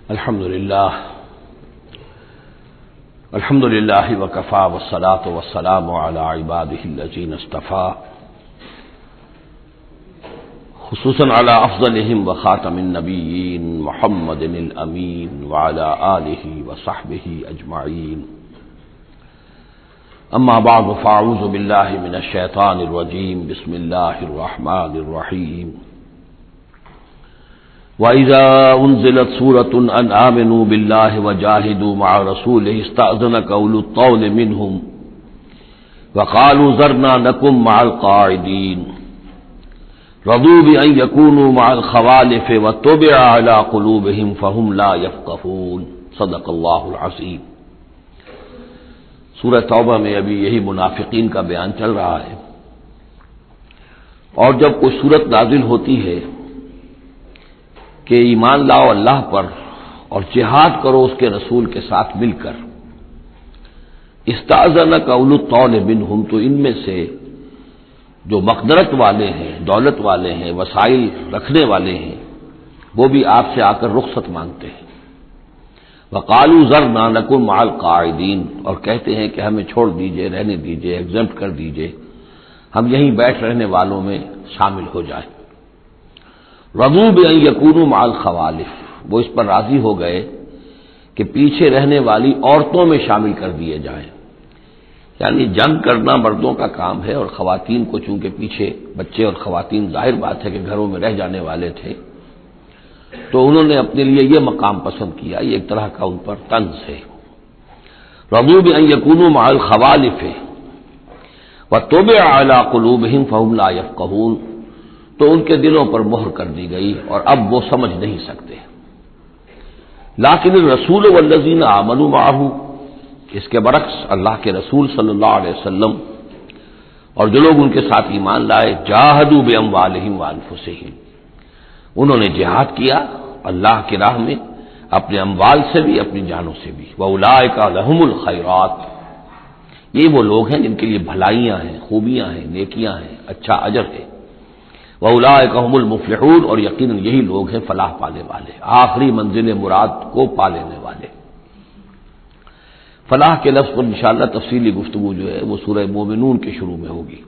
الحمد للہ وکفی والصلاة والسلام علی عبادہ الذین اصطفی خصوصاً علی افضلہم وخاتم النبیین محمد الامین وعلی آلہ وصحبہ اجمعین اما بعد فاعوذ باللہ من الشیطان الرجیم بسم اللہ الرحمن الرحیم وَإِذَا أُنزِلَتْ سُورَةٌ أَنْ آمِنُوا بِاللَّهِ وَجَاهِدُوا مَعَ رَسُولِهِ اسْتَأْذَنَكَ أُولُو الطَّوْلِ مِنْهُمْ وَقَالُوا ذَرْنَا نَكُن مَّعَ الْقَاعِدِينَ رَضُوا بِأَن يَكُونُوا مَعَ الْخَوَالِفِ وَطُبِعَ عَلَىٰ قُلُوبِهِمْ فَهُمْ لَا يَفْقَهُونَ صدق اللہ العظیم۔ سورہ توبہ میں ابھی یہی منافقین کا بیان چل رہا ہے، اور جب کوئی سورت نازل ہوتی ہے کہ ایمان لاؤ اللہ پر اور جہاد کرو اس کے رسول کے ساتھ مل کر، استاذنک اولو الطول منہم، تو ان میں سے جو مقدرت والے ہیں، دولت والے ہیں، وسائل رکھنے والے ہیں، وہ بھی آپ سے آ کر رخصت مانگتے ہیں۔ وقالوا ذرنا نکن مع القاعدین، اور کہتے ہیں کہ ہمیں چھوڑ دیجئے، رہنے دیجئے، ایگزمپٹ کر دیجئے، ہم یہیں بیٹھ رہنے والوں میں شامل ہو جائیں۔ رضوا بأن یکونوا مع الخوالف، وہ اس پر راضی ہو گئے کہ پیچھے رہنے والی عورتوں میں شامل کر دیے جائیں، یعنی جنگ کرنا مردوں کا کام ہے، اور خواتین کو چونکہ پیچھے بچے اور خواتین ظاہر بات ہے کہ گھروں میں رہ جانے والے تھے، تو انہوں نے اپنے لیے یہ مقام پسند کیا، یہ ایک طرح کا ان پر طنز ہے۔ رضوا بأن یکونوا مع الخوالف وطبع علی قلوبہم فہم لا یفقہون، تو ان کے دلوں پر مہر کر دی گئی اور اب وہ سمجھ نہیں سکتے۔ لیکن الرسول والذین آمنوا معہ، اس کے برعکس اللہ کے رسول صلی اللہ علیہ وسلم اور جو لوگ ان کے ساتھ ایمان لائے، جاہدوا باموالہم وانفسہم، انہوں نے جہاد کیا اللہ کی راہ میں، اپنے اموال سے بھی، اپنی جانوں سے بھی۔ واولئک لہم الخیرات، یہ وہ لوگ ہیں جن کے لیے بھلائیاں ہیں، خوبیاں ہیں، نیکیاں ہیں، اچھا اجر ہے۔ وَأُولَٰئِكَ هُمُ الْمُفْلِحُونَ، اور یقیناً یہی لوگ ہیں فلاح پانے والے، آخری منزل مراد کو پا لینے والے۔ فلاح کے لفظ پر انشاءاللہ تفصیلی گفتگو جو ہے وہ سورہ مومنون کے شروع میں ہوگی۔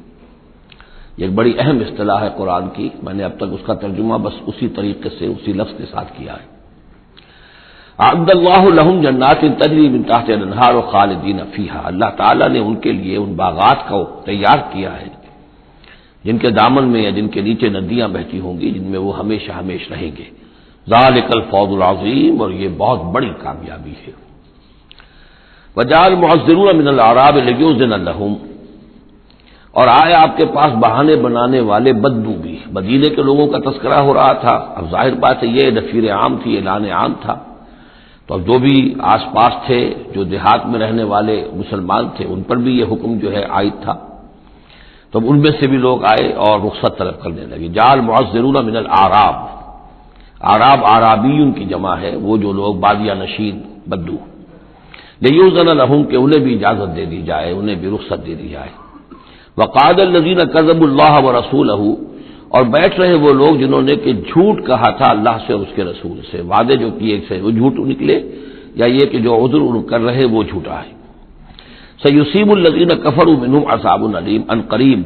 یہ ایک بڑی اہم اصطلاح ہے قرآن کی، میں نے اب تک اس کا ترجمہ بس اسی طریقے سے اسی لفظ کے ساتھ کیا ہے۔ اعد اللہ لہم جنات تجری من تحتہا الانہار خالدین فیہا، اللہ تعالیٰ نے ان کے لیے ان باغات کو تیار کیا ہے جن کے دامن میں یا جن کے نیچے ندیاں بہتی ہوں گی، جن میں وہ ہمیشہ ہمیشہ رہیں گے۔ ذالک الفوز العظیم، اور یہ بہت بڑی کامیابی ہے۔ وجعل المعذرون من الاعراب لیؤذن لهم، اور آئے آپ کے پاس بہانے بنانے والے بدو بھی، مدینے کے لوگوں کا تذکرہ ہو رہا تھا، اب ظاہر بات ہے یہ نفیر عام تھی، اعلان عام تھا، تو اب جو بھی آس پاس تھے، جو دیہات میں رہنے والے مسلمان تھے، ان پر بھی یہ حکم جو ہے عائد تھا، تو ان میں سے بھی لوگ آئے اور رخصت طلب کرنے لگے۔ جعل معذرون من الاعراب، اعراب اعرابیون کی جمع ہے، وہ جو لوگ بادیہ نشین بدو، لیؤذن لهم، کہ انہیں بھی اجازت دے دی جائے، انہیں بھی رخصت دے دی جائے۔ وقعد الذین کذبوا اللہ ورسولہ، اور بیٹھ رہے وہ لوگ جنہوں نے کہ جھوٹ کہا تھا اللہ سے اور اس کے رسول سے، وعدے جو کیے سے وہ جھوٹ نکلے، یا یہ کہ جو عذر کر رہے وہ جھوٹا ہے۔ سیصیب الذین کفروا منہم عذاب علیم، ان قریب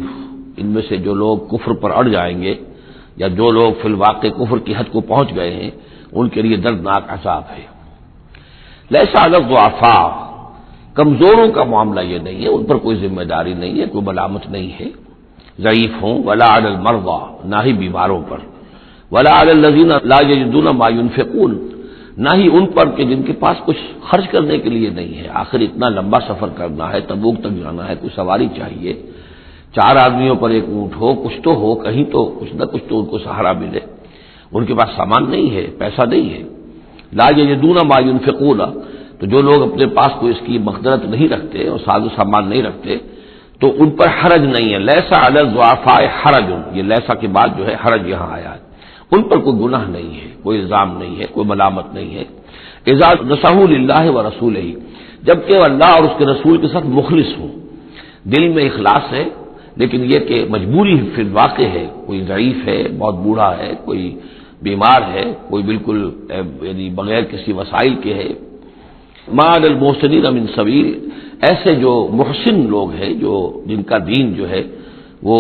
ان میں سے جو لوگ کفر پر اڑ جائیں گے، یا جو لوگ فی الواقع کفر کی حد کو پہنچ گئے ہیں، ان کے لیے دردناک عذاب ہے۔ لیس علی الضعفاء، کمزوروں کا معاملہ یہ نہیں ہے، ان پر کوئی ذمہ داری نہیں ہے، کوئی ملامت نہیں ہے، ضعیف ہوں، ولا علی المرضى، نہ ہی بیماروں پر، ولا علی الذین لا یجدون ما ينفقون، نہ ہی ان پر کہ جن کے پاس کچھ خرچ کرنے کے لیے نہیں ہے۔ آخر اتنا لمبا سفر کرنا ہے، تبوک تک جانا ہے، کوئی سواری چاہیے، 4 آدمیوں پر ایک اونٹ ہو، کچھ تو ہو، کہیں تو کچھ نہ کچھ تو ان کو سہارا ملے، ان کے پاس سامان نہیں ہے، پیسہ نہیں ہے۔ لا یجدون ما ينفقون، تو جو لوگ اپنے پاس کوئی اس کی مقدرت نہیں رکھتے اور ساز و سامان نہیں رکھتے، تو ان پر حرج نہیں ہے۔ لیسا علی الضعفاء حرج، یہ لیسا کے بعد جو ہے حرج یہاں آیا ہے، ان پر کوئی گناہ نہیں ہے، کوئی الزام نہیں ہے، کوئی ملامت نہیں ہے۔ اذا نصحوا للہ ورسولہ، جبکہ اللہ اور اس کے رسول کے ساتھ مخلص ہوں، دل میں اخلاص ہے، لیکن یہ کہ مجبوری فی الواقع ہے، کوئی ضعیف ہے، بہت بوڑھا ہے، کوئی بیمار ہے، کوئی بالکل یعنی بغیر کسی وسائل کے ہے، ما علی المحسنین من سبیل، ایسے جو محسن لوگ ہیں، جو جن کا دین جو ہے وہ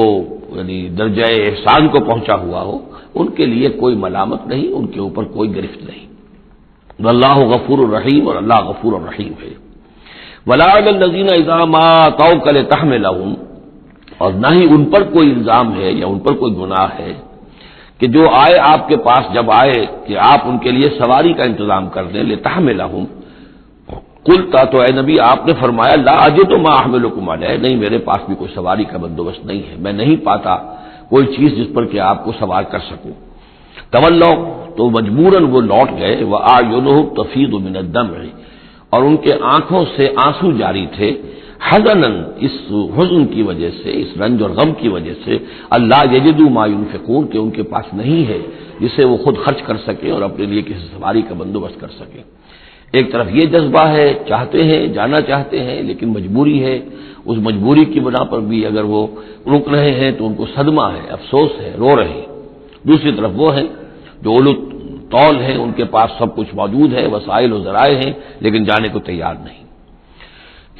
یعنی درجہ احسان کو پہنچا ہوا ہو، ان کے لیے کوئی ملامت نہیں، ان کے اوپر کوئی گرفت نہیں۔ واللہ غفور الرحیم، اور اللہ غفور الرحیم ہے۔ ولا علی الذین اذا ما اتوک لتحملهم، اور نہ ہی ان پر کوئی الزام ہے یا ان پر کوئی گناہ ہے کہ جو آئے آپ کے پاس، جب آئے کہ آپ ان کے لیے سواری کا انتظام کر دیں، لتحملهم، قلتا، تو اے نبی آپ نے فرمایا، لا اجد ما احملکم علیہ، نہیں میرے پاس بھی کوئی سواری کا بندوبست نہیں ہے، میں نہیں پاتا کوئی چیز جس پر کہ آپ کو سوار کر سکوں۔ تولوا، تو مجبوراً وہ لوٹ گئے، واعینہم تفیض من الدمع، اور ان کے آنکھوں سے آنسو جاری تھے، حزناً، اس حزن کی وجہ سے، اس رنج اور غم کی وجہ سے، اللہ یجدوا ما ينفقون، کہ ان کے پاس نہیں ہے جسے وہ خود خرچ کر سکیں اور اپنے لیے کسی سواری کا بندوبست کر سکیں۔ ایک طرف یہ جذبہ ہے، چاہتے ہیں، جانا چاہتے ہیں، لیکن مجبوری ہے، اس مجبوری کی بنا پر بھی اگر وہ رک رہے ہیں تو ان کو صدمہ ہے، افسوس ہے، رو رہے ہیں۔ دوسری طرف وہ ہیں جو اولو طول ہیں، ان کے پاس سب کچھ موجود ہے، وسائل و ذرائع ہیں، لیکن جانے کو تیار نہیں۔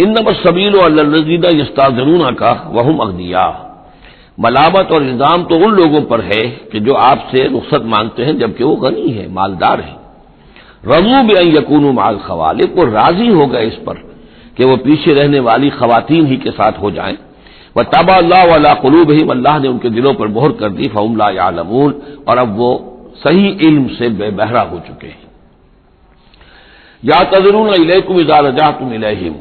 انما السبیل علی الذین یستأذنونک وهم اغنیاء، ملامت اور الزام تو ان لوگوں پر ہے کہ جو آپ سے رخصت مانگتے ہیں جبکہ وہ غنی ہیں، مالدار ہیں۔ رضوا بأن یکونوا مع الخوالق، وہ راضی ہو گئے اس پر کہ وہ پیچھے رہنے والی خواتین ہی کے ساتھ ہو جائیں۔ وطبع اللہ علی قلوبہم، اللہ نے ان کے دلوں پر مہر کر دی، فہم لا یعلمون، اور اب وہ صحیح علم سے بے بہرہ ہو چکے ہیں۔ یعتذرون الیکم اذا رجعتم الیہم،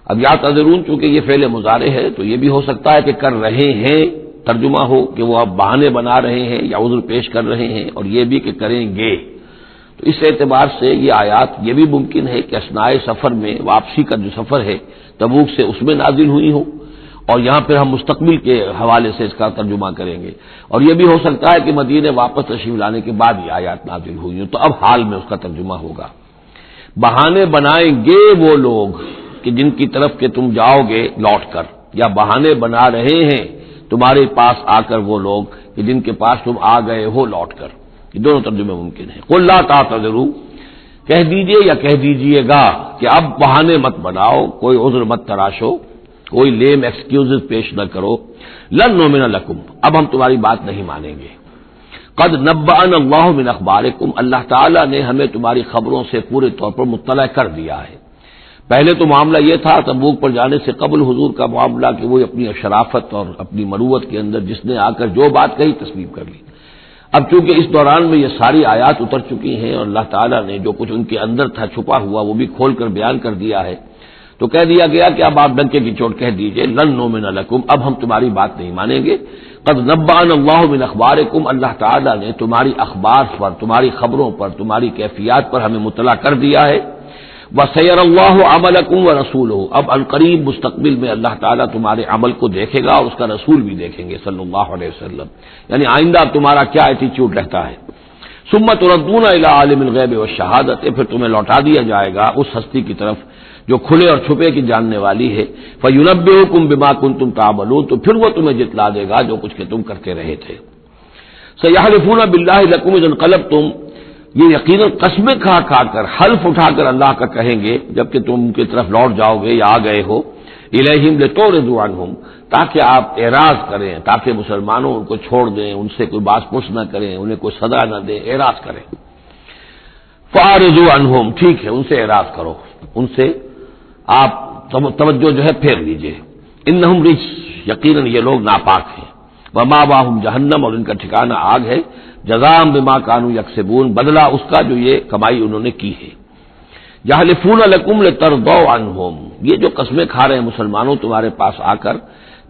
اب یعتذرون چونکہ یہ فعل مضارع ہے تو یہ بھی ہو سکتا ہے کہ کر رہے ہیں ترجمہ ہو کہ وہ اب بہانے بنا رہے ہیں یا عذر پیش کر رہے ہیں، اور یہ بھی کہ کریں گے۔ تو اس اعتبار سے یہ آیات یہ بھی ممکن ہے کہ اثناء سفر میں، واپسی کا جو سفر ہے تبوک سے، اس میں نازل ہوئی ہو، اور یہاں پھر ہم مستقبل کے حوالے سے اس کا ترجمہ کریں گے، اور یہ بھی ہو سکتا ہے کہ مدینے واپس تشریف لانے کے بعد یہ آیات نازل ہوئی ہوں، تو اب حال میں اس کا ترجمہ ہوگا۔ بہانے بنائیں گے وہ لوگ کہ جن کی طرف کہ تم جاؤ گے لوٹ کر، یا بہانے بنا رہے ہیں تمہارے پاس آ کر وہ لوگ کہ جن کے پاس تم آ گئے ہو لوٹ کر، یہ دونوں ترجمے ممکن ہیں۔ قل لا تعتذروا، کہہ دیجئے یا کہہ دیجئے گا کہ اب بہانے مت بناؤ، کوئی عذر مت تراشو، کوئی لیم ایکسکیوزز پیش نہ کرو، لن نؤمن لکم، اب ہم تمہاری بات نہیں مانیں گے۔ قد نبأنا اللہ من اخبارکم، اللہ تعالیٰ نے ہمیں تمہاری خبروں سے پورے طور پر مطلع کر دیا ہے۔ پہلے تو معاملہ یہ تھا تبوک پر جانے سے قبل حضور کا معاملہ کہ وہ اپنی شرافت اور اپنی مروت کے اندر جس نے آ کر جو بات کہی تسلیم کر لی۔ اب چونکہ اس دوران میں یہ ساری آیات اتر چکی ہیں اور اللہ تعالیٰ نے جو کچھ ان کے اندر تھا چھپا ہوا وہ بھی کھول کر بیان کر دیا ہے، تو کہہ دیا گیا کہ اب آپ ڈنکے کی چوٹ کہہ دیجئے، لن نؤمن لکم، اب ہم تمہاری بات نہیں مانیں گے۔ قد نبأنا اللہ من اخبارکم، اللہ تعالیٰ نے تمہاری اخبار پر، تمہاری خبروں پر، تمہاری کیفیات پر ہمیں مطلع کر دیا ہے۔ وَسَيَرَ اللَّهُ عَمَلَكُمْ وَرَسُولُهُ، اب عنقریب مستقبل میں اللہ تعالیٰ تمہارے عمل کو دیکھے گا اور اس کا رسول بھی دیکھیں گے صلی اللہ علیہ وسلم، یعنی آئندہ تمہارا کیا ایٹیچیوڈ رہتا ہے۔ ثُمَّ تُرَدُّونَ إِلَىٰ عَالِمِ الْغَيْبِ وَالشَّهَادَةِ، پھر تمہیں لوٹا دیا جائے گا اس ہستی کی طرف جو کھلے اور چھپے کی جاننے والی ہے۔ فَيُنَبِّئُكُم بِمَا كُنتُمْ تَعْمَلُونَ، تو پھر وہ تمہیں جتلا دے گا جو کچھ کہ تم کرتے رہے تھے۔ سَيَحْلِفُونَ بِاللَّهِ لَكُمْ إِذَا انقلبتم، یہ یقیناً قسمیں کھا کھا کر، حلف اٹھا کر اللہ کا کہیں گے جبکہ تم ان کی طرف لوٹ جاؤ گے یا آ گئے ہو، الیہم لتعرضوا عنہم، تاکہ آپ اعراض کریں، تاکہ مسلمانوں ان کو چھوڑ دیں، ان سے کوئی باز پرس نہ کریں، انہیں کوئی صدا نہ دیں، اعراض کریں۔ فاعرضوا عنہم، ٹھیک ہے ان سے اعراض کرو، ان سے آپ توجہ جو ہے پھیر لیجئے۔ انہم رجس، یقیناً یہ لوگ ناپاک ہیں۔ ومأواہم جہنم، اور ان کا ٹھکانہ آگ ہے۔ جزاء بما كانوا یکسبون، بدلہ اس کا جو یہ کمائی انہوں نے کی ہے۔ یحلفون لکم لترضوا عنہم، یہ جو قسمیں کھا رہے ہیں مسلمانوں تمہارے پاس آ کر،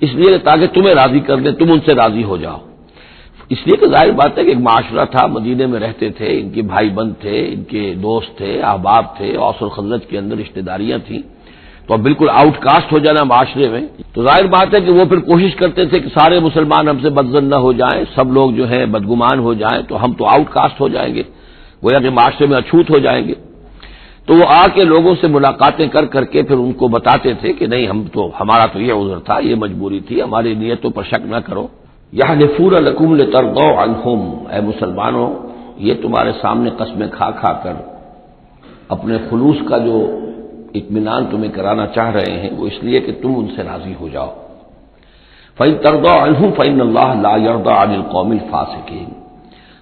اس لیے تاکہ تمہیں راضی کر دیں، تم ان سے راضی ہو جاؤ۔ اس لیے کہ ظاہر بات ہے کہ ایک معاشرہ تھا، مدینے میں رہتے تھے، ان کے بھائی بند تھے، ان کے دوست تھے، احباب تھے، اوس اور خزرج کے اندر رشتہ داریاں تھیں، تو اب بالکل آؤٹ کاسٹ ہو جانا معاشرے میں، تو ظاہر بات ہے کہ وہ پھر کوشش کرتے تھے کہ سارے مسلمان ہم سے بدظن نہ ہو جائیں، سب لوگ جو ہیں بدگمان ہو جائیں، تو ہم تو آؤٹ کاسٹ ہو جائیں گے، گویا کہ معاشرے میں اچھوت ہو جائیں گے۔ تو وہ آ کے لوگوں سے ملاقاتیں کر کر کے پھر ان کو بتاتے تھے کہ نہیں، ہمارا تو یہ عذر تھا، یہ مجبوری تھی، ہماری نیتوں پر شک نہ کرو۔ یحلفون لکم لترضوا عنہم، اے مسلمانوں یہ تمہارے سامنے قسمیں کھا کھا کر اپنے خلوص کا جو اطمینان تمہیں کرانا چاہ رہے ہیں وہ اس لیے کہ تم ان سے راضی ہو جاؤ۔ فَإِن تَرْضَوْا عَنْهُمْ فَإِنَّ اللَّهَ لَا يَرْضَىٰ عَنِ الْقَوْمِ الْفَاسِقِينَ،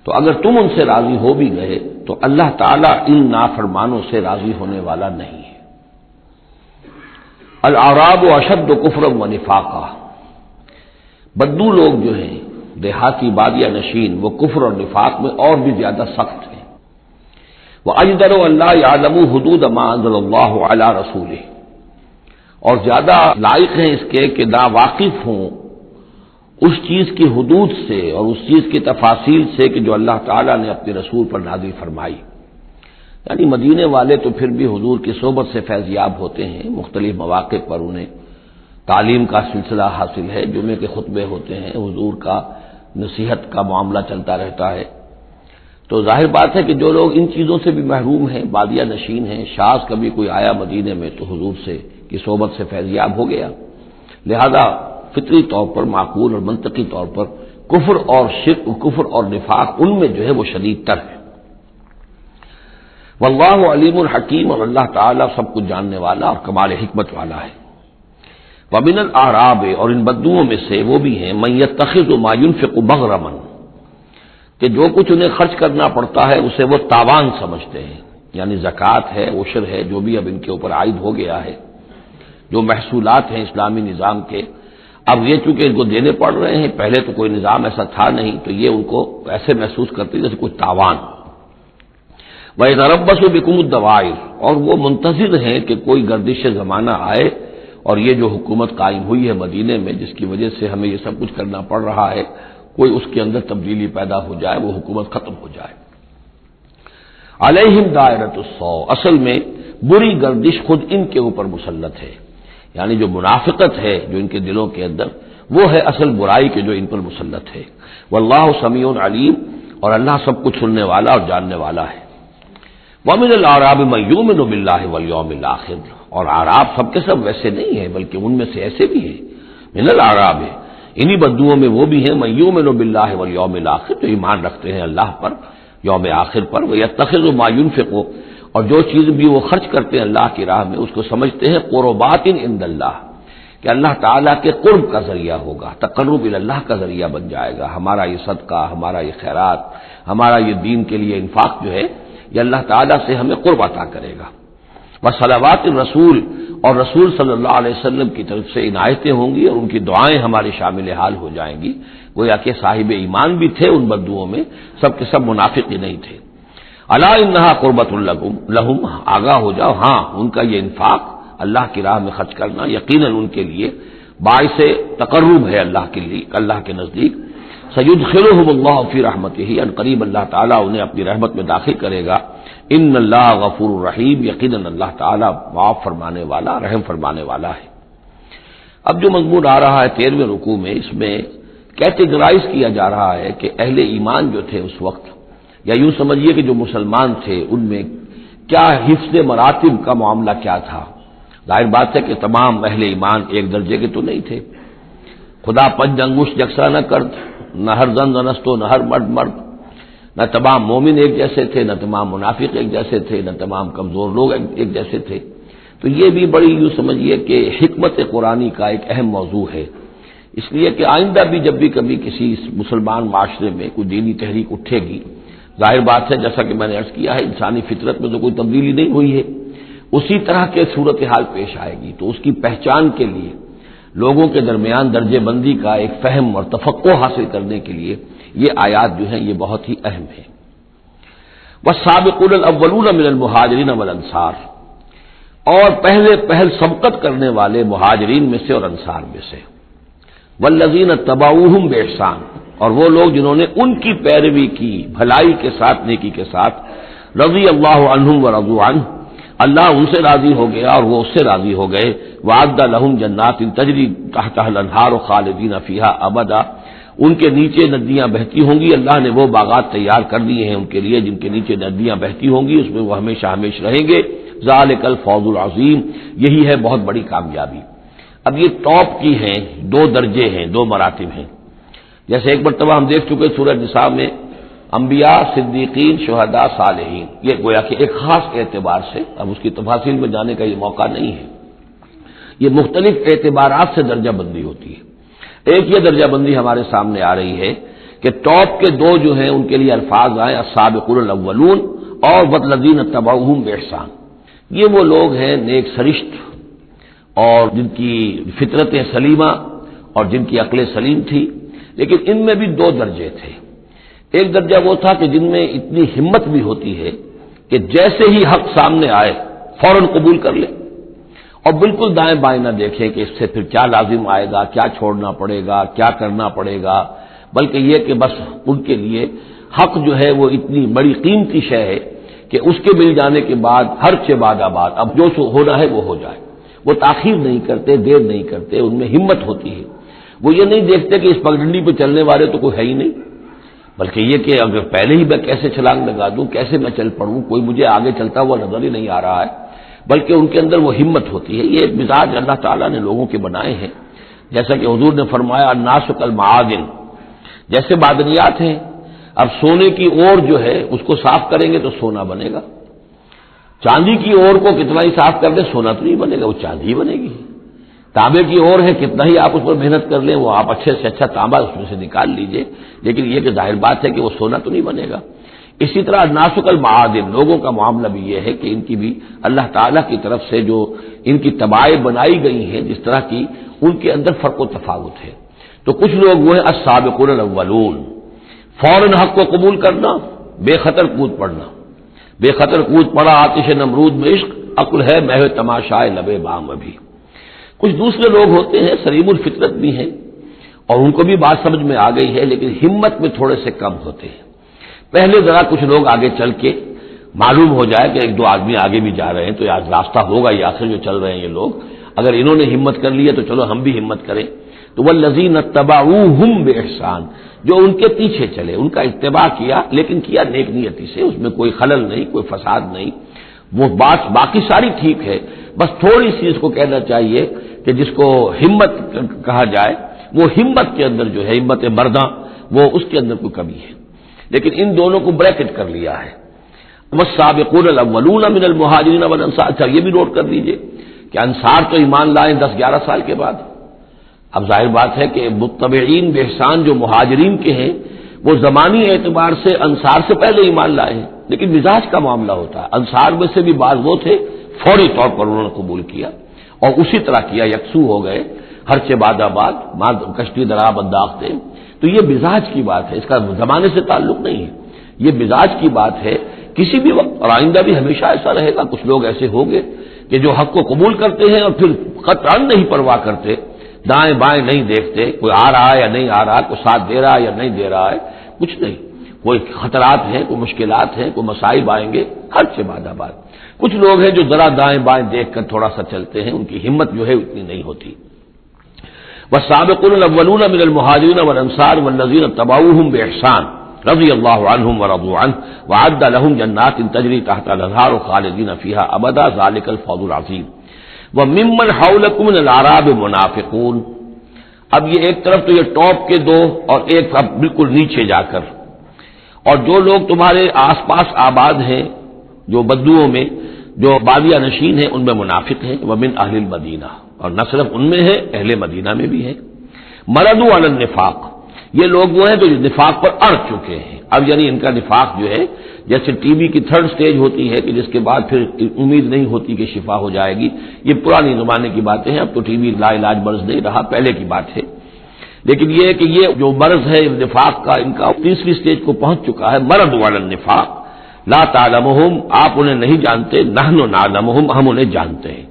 تو اگر تم ان سے راضی ہو بھی گئے تو اللہ تعالیٰ ان نافرمانوں سے راضی ہونے والا نہیں ہے۔ الاعراب اشد کفرا ونفاقا، بدو لوگ جو ہیں دیہاتی بادیہ نشین وہ کفر اور نفاق میں اور بھی زیادہ سخت ہیں۔ وَأَجْدَرُ أَن لَّا يَعْلَمُوا حُدُودَ مَا أَنزَلَ اللَّهُ عَلَىٰ رَسُولِهِ، اور زیادہ لائق ہیں اس کے کہ نا واقف ہوں اس چیز کی حدود سے اور اس چیز کی تفاصیل سے کہ جو اللہ تعالیٰ نے اپنے رسول پر نازل فرمائی۔ یعنی مدینے والے تو پھر بھی حضور کی صحبت سے فیضیاب ہوتے ہیں، مختلف مواقع پر انہیں تعلیم کا سلسلہ حاصل ہے، جمعے کے خطبے ہوتے ہیں، حضور کا نصیحت کا معاملہ چلتا رہتا ہے، تو ظاہر بات ہے کہ جو لوگ ان چیزوں سے بھی محروم ہیں، بادیہ نشین ہیں، شاذ کبھی کوئی آیا مدینے میں تو حضور سے کی صحبت سے فیضیاب ہو گیا، لہذا فطری طور پر معقول اور منطقی طور پر کفر اور شرک، کفر اور نفاق ان میں جو ہے وہ شدید تر ہے۔ واللہ علیم الحکیم، اور اللہ تعالیٰ سب کچھ جاننے والا اور کمال حکمت والا ہے۔ ومن الاعراب، اور ان بدوؤں میں سے وہ بھی ہیں من یتخذ ما ينفق مغرما، کہ جو کچھ انہیں خرچ کرنا پڑتا ہے اسے وہ تاوان سمجھتے ہیں، یعنی زکوٰۃ ہے، عشر ہے، جو بھی اب ان کے اوپر عائد ہو گیا ہے، جو محصولات ہیں اسلامی نظام کے، اب یہ چونکہ ان کو دینے پڑ رہے ہیں، پہلے تو کوئی نظام ایسا تھا نہیں، تو یہ ان کو ایسے محسوس کرتے جیسے کوئی تاوان۔ وَيَتَرَبَّصُ بِكُمُ الدَّوَائِرَ، اور وہ منتظر ہیں کہ کوئی گردش زمانہ آئے اور یہ جو حکومت قائم ہوئی ہے مدینے میں جس کی وجہ سے ہمیں یہ سب کچھ کرنا پڑ رہا ہے، کوئی اس کے اندر تبدیلی پیدا ہو جائے، وہ حکومت ختم ہو جائے۔ علیہم دائرۃ السوء، اصل میں بری گردش خود ان کے اوپر مسلط ہے، یعنی جو منافقت ہے جو ان کے دلوں کے اندر، وہ ہے اصل برائی کے جو ان پر مسلط ہے۔ واللہ سمیع علیم، اور اللہ سب کچھ سننے والا اور جاننے والا ہے۔ ومن الاعراب من یؤمن باللہ والیوم الآخر، اور اعراب سب کے سب ویسے نہیں ہیں بلکہ ان میں سے ایسے بھی ہیں، من الاعراب ہے، انہی بدوؤں میں وہ بھی ہیں من یؤمن باللہ والیوم الآخر، جو ایمان رکھتے ہیں اللہ پر، یوم آخر پر، ویتخذ ما ينفق، اور جو چیز بھی وہ خرچ کرتے ہیں اللہ کی راہ میں اس کو سمجھتے ہیں قربات عند اللہ، کہ اللہ تعالیٰ کے قرب کا ذریعہ ہوگا، تقرب اللہ کا ذریعہ بن جائے گا، ہمارا یہ صدقہ، ہمارا یہ خیرات، ہمارا یہ دین کے لیے انفاق جو ہے یہ اللہ تعالیٰ سے ہمیں قرب عطا کرے گا۔ وصلوات الرسول، اور رسول صلی اللہ علیہ وسلم کی طرف سے عنایتیں ہوں گی اور ان کی دعائیں ہماری شامل حال ہو جائیں گی، گویا کہ صاحب ایمان بھی تھے ان بدوؤں میں، سب کے سب منافق ہی نہیں تھے۔ الا انہا قربۃ لہم، آگاہ ہو جاؤ، ہاں ان کا یہ انفاق اللہ کی راہ میں خرچ کرنا یقیناً ان کے لیے باعث تقرب ہے اللہ کے لیے، اللہ کے نزدیک۔ سیدخلہم اللہ فی رحمتہ، ان قریب اللہ تعالیٰ انہیں اپنی رحمت میں داخل کرے گا۔ ان اللہ غفور الرحیم، یقیناً اللہ تعالیٰ معاف فرمانے والا، رحم فرمانے والا ہے۔ اب جو مضمون آ رہا ہے 13ویں رکوع میں، اس میں کیٹیگرائز کیا جا رہا ہے کہ اہل ایمان جو تھے اس وقت، یا یوں سمجھیے کہ جو مسلمان تھے ان میں کیا حفظ مراتب کا معاملہ کیا تھا۔ ظاہر بات ہے کہ تمام اہل ایمان ایک درجے کے تو نہیں تھے، خدا پنج انگشت یکساں نہ کرد، نہ ہر زن زنست و نہ ہر مرد مرد، نہ تمام مومن ایک جیسے تھے، نہ تمام منافق ایک جیسے تھے، نہ تمام کمزور لوگ ایک جیسے تھے، تو یہ بھی بڑی یوں سمجھیے کہ حکمت قرآنی کا ایک اہم موضوع ہے، اس لیے کہ آئندہ بھی جب بھی کبھی کسی مسلمان معاشرے میں کوئی دینی تحریک اٹھے گی، ظاہر بات ہے جیسا کہ میں نے عرض کیا ہے انسانی فطرت میں تو کوئی تبدیلی نہیں ہوئی ہے، اسی طرح کے صورتحال پیش آئے گی، تو اس کی پہچان کے لیے لوگوں کے درمیان درجے بندی کا ایک فہم اور تفقع حاصل کرنے کے لیے یہ آیات جو ہیں یہ بہت ہی اہم ہیں۔ والسابقون الاولون من المہاجرین والانصار، اور پہل سبقت کرنے والے مہاجرین میں سے اور انصار میں سے، والذین اتبعوہم باحسان، اور وہ لوگ جنہوں نے ان کی پیروی کی بھلائی کے ساتھ، نیکی کے ساتھ، رضی اللہ عنہم ورضوا عنہ، اللہ ان سے راضی ہو گیا اور وہ اس سے راضی ہو گئے، وعد لہم جنات تجری تحتها الانہار خالدین فیہا ابدا، ان کے نیچے ندیاں بہتی ہوں گی، اللہ نے وہ باغات تیار کر دیے ہیں ان کے لیے جن کے نیچے ندیاں بہتی ہوں گی، اس میں وہ ہمیشہ ہمیشہ رہیں گے، ذالک الفوز العظیم، یہی ہے بہت بڑی کامیابی۔ اب یہ ٹاپ کی ہیں، دو درجے ہیں، دو مراتب ہیں۔ جیسے ایک مرتبہ ہم دیکھ چکے سورہ نساء میں انبیاء، صدیقین، شہداء، صالحین، یہ گویا کہ ایک خاص اعتبار سے، اب اس کی تفاصیل میں جانے کا یہ موقع نہیں ہے، یہ مختلف اعتبارات سے درجہ بندی ہوتی ہے۔ ایک یہ درجہ بندی ہمارے سامنے آ رہی ہے کہ ٹاپ کے دو جو ہیں ان کے لیے الفاظ آئے السابقون الاولون اور والذین اتبعوہم باحسان، یہ وہ لوگ ہیں نیک سرشت اور جن کی فطرتیں سلیمہ اور جن کی عقل سلیم تھی، لیکن ان میں بھی دو درجے تھے۔ ایک درجہ وہ تھا کہ جن میں اتنی ہمت بھی ہوتی ہے کہ جیسے ہی حق سامنے آئے فوراً قبول کر لے اور بالکل دائیں بائیں نہ دیکھیں کہ اس سے پھر کیا لازم آئے گا، کیا چھوڑنا پڑے گا، کیا کرنا پڑے گا، بلکہ یہ کہ بس ان کے لیے حق جو ہے وہ اتنی بڑی قیمتی شے ہے کہ اس کے مل جانے کے بعد ہر چہ بعد آباد اب جو ہونا ہے وہ ہو جائے۔ وہ تاخیر نہیں کرتے، دیر نہیں کرتے، ان میں ہمت ہوتی ہے۔ وہ یہ نہیں دیکھتے کہ اس پگڈنڈی پہ چلنے والے تو کوئی ہے ہی نہیں، بلکہ یہ کہ اگر پہلے ہی میں کیسے چھلانگ لگا دوں، کیسے میں چل پڑوں، کوئی مجھے آگے چلتا ہوا نظر ہی نہیں آ رہا ہے، بلکہ ان کے اندر وہ ہمت ہوتی ہے۔ یہ ایک مزاج اللہ تعالیٰ نے لوگوں کے بنائے ہیں، جیسا کہ حضور نے فرمایا الناس کالمعادن، جیسے معدنیات ہیں۔ اب سونے کی اور جو ہے اس کو صاف کریں گے تو سونا بنے گا، چاندی کی اور کو کتنا ہی صاف کر دیں سونا تو نہیں بنے گا، وہ چاندی ہی بنے گی۔ تانبے کی اور ہے، کتنا ہی آپ اس پر محنت کر لیں وہ آپ اچھے سے اچھا تانبا اس میں سے نکال لیجئے، لیکن یہ کہ ظاہر بات ہے کہ وہ سونا تو نہیں بنے گا۔ اسی طرح الناس کالمعادن، لوگوں کا معاملہ بھی یہ ہے کہ ان کی بھی اللہ تعالیٰ کی طرف سے جو ان کی طباعیں بنائی گئی ہیں جس طرح کی، ان کے اندر فرق و تفاوت ہے۔ تو کچھ لوگ وہ ہیں السابقون الاولون، فوراً حق کو قبول کرنا، بے خطر کود پڑنا، بے خطر کود پڑا آتش نمرود میں عشق، عقل ہے محو تماشائے لبے بام ابھی۔ کچھ دوسرے لوگ ہوتے ہیں سلیم الفطرت بھی ہیں اور ان کو بھی بات سمجھ میں آ گئی ہے، لیکن ہمت میں تھوڑے سے کم ہوتے ہیں۔ پہلے ذرا کچھ لوگ آگے چل کے معلوم ہو جائے کہ ایک دو آدمی آگے بھی جا رہے ہیں تو آج راستہ ہوگا، یہ آخر جو چل رہے ہیں یہ لوگ، اگر انہوں نے ہمت کر لی ہے تو چلو ہم بھی ہمت کریں۔ تو والذین اتبعوہم باحسان، جو ان کے پیچھے چلے، ان کا اتباع کیا، لیکن کیا نیک نیتی سے، اس میں کوئی خلل نہیں، کوئی فساد نہیں، وہ بات باقی ساری ٹھیک ہے، بس تھوڑی سی اس کو کہنا چاہیے کہ جس کو ہمت کہا جائے، وہ ہمت کے اندر جو ہے ہمت مرداں، وہ اس کے اندر کوئی کمی ہے، لیکن ان دونوں کو بریکٹ کر لیا ہے۔ والسابقون الاولون من المہاجرین والانصار، اچھا یہ بھی نوٹ کر لیجئے کہ انصار تو ایمان لائے 10-11 سال کے بعد۔ اب ظاہر بات ہے کہ متبعین باحسان جو مہاجرین کے ہیں وہ زمانی اعتبار سے انصار سے پہلے ایمان لائے ہیں، لیکن مزاج کا معاملہ ہوتا ہے۔ انصار میں سے بھی بعض وہ تھے فوری طور پر انہوں نے قبول کیا اور اسی طرح کیا، یکسو ہو گئے، ہر چہ بعد آباد کشتی دراب انداختے۔ تو یہ مزاج کی بات ہے، اس کا زمانے سے تعلق نہیں ہے، یہ مزاج کی بات ہے۔ کسی بھی وقت اور آئندہ بھی ہمیشہ ایسا رہے گا، کچھ لوگ ایسے ہوں گے کہ جو حق کو قبول کرتے ہیں اور پھر قطعاً نہیں پرواہ کرتے، دائیں بائیں نہیں دیکھتے، کوئی آ رہا ہے یا نہیں آ رہا، کوئی ساتھ دے رہا ہے یا نہیں دے رہا ہے، کچھ نہیں، کوئی خطرات ہیں، کوئی مشکلات ہیں، کوئی مصائب آئیں گے، ہر چہ بعد آباد۔ کچھ لوگ ہیں جو ذرا دائیں بائیں دیکھ کر تھوڑا سا چلتے ہیں، ان کی ہمت جو ہے اتنی نہیں ہوتی۔ والسابقون الاولون من المہاجرین والانصار والذین اتبعوہم باحسان رضی اللہ عنہم ورضوا عنہ وأعد لهم جنات تجری تحتها الانہار خالدین فیہا ابدا ذلک الفوز العظیم وممن حولکم من الاعراب منافقون۔ اب یہ ایک طرف تو یہ ٹاپ کے دو اور ایک اب بالکل نیچے جا کر، اور جو لوگ تمہارے آس پاس آباد ہیں جو بدوؤں میں، جو بادیہ نشین ہیں، ان میں منافق ہیں، ومن اہل المدینہ، اور نہ صرف ان میں ہے اہل مدینہ میں بھی ہے۔ مردوا علی النفاق، یہ لوگ وہ ہیں جو نفاق پر اڑ چکے ہیں۔ اب یعنی ان کا نفاق جو ہے جیسے ٹی بی کی تھرڈ سٹیج ہوتی ہے کہ جس کے بعد پھر امید نہیں ہوتی کہ شفا ہو جائے گی، یہ پرانی زمانے کی باتیں ہیں، اب تو ٹی بی لا علاج مرض نہیں رہا، پہلے کی بات ہے۔ لیکن یہ ہے کہ یہ جو مرض ہے نفاق کا، ان کا تیسری سٹیج کو پہنچ چکا ہے۔ مردوا علی النفاق لا تعلمہم، آپ انہیں نہیں جانتے، نحن نعلمہم، ہم انہیں جانتے ہیں۔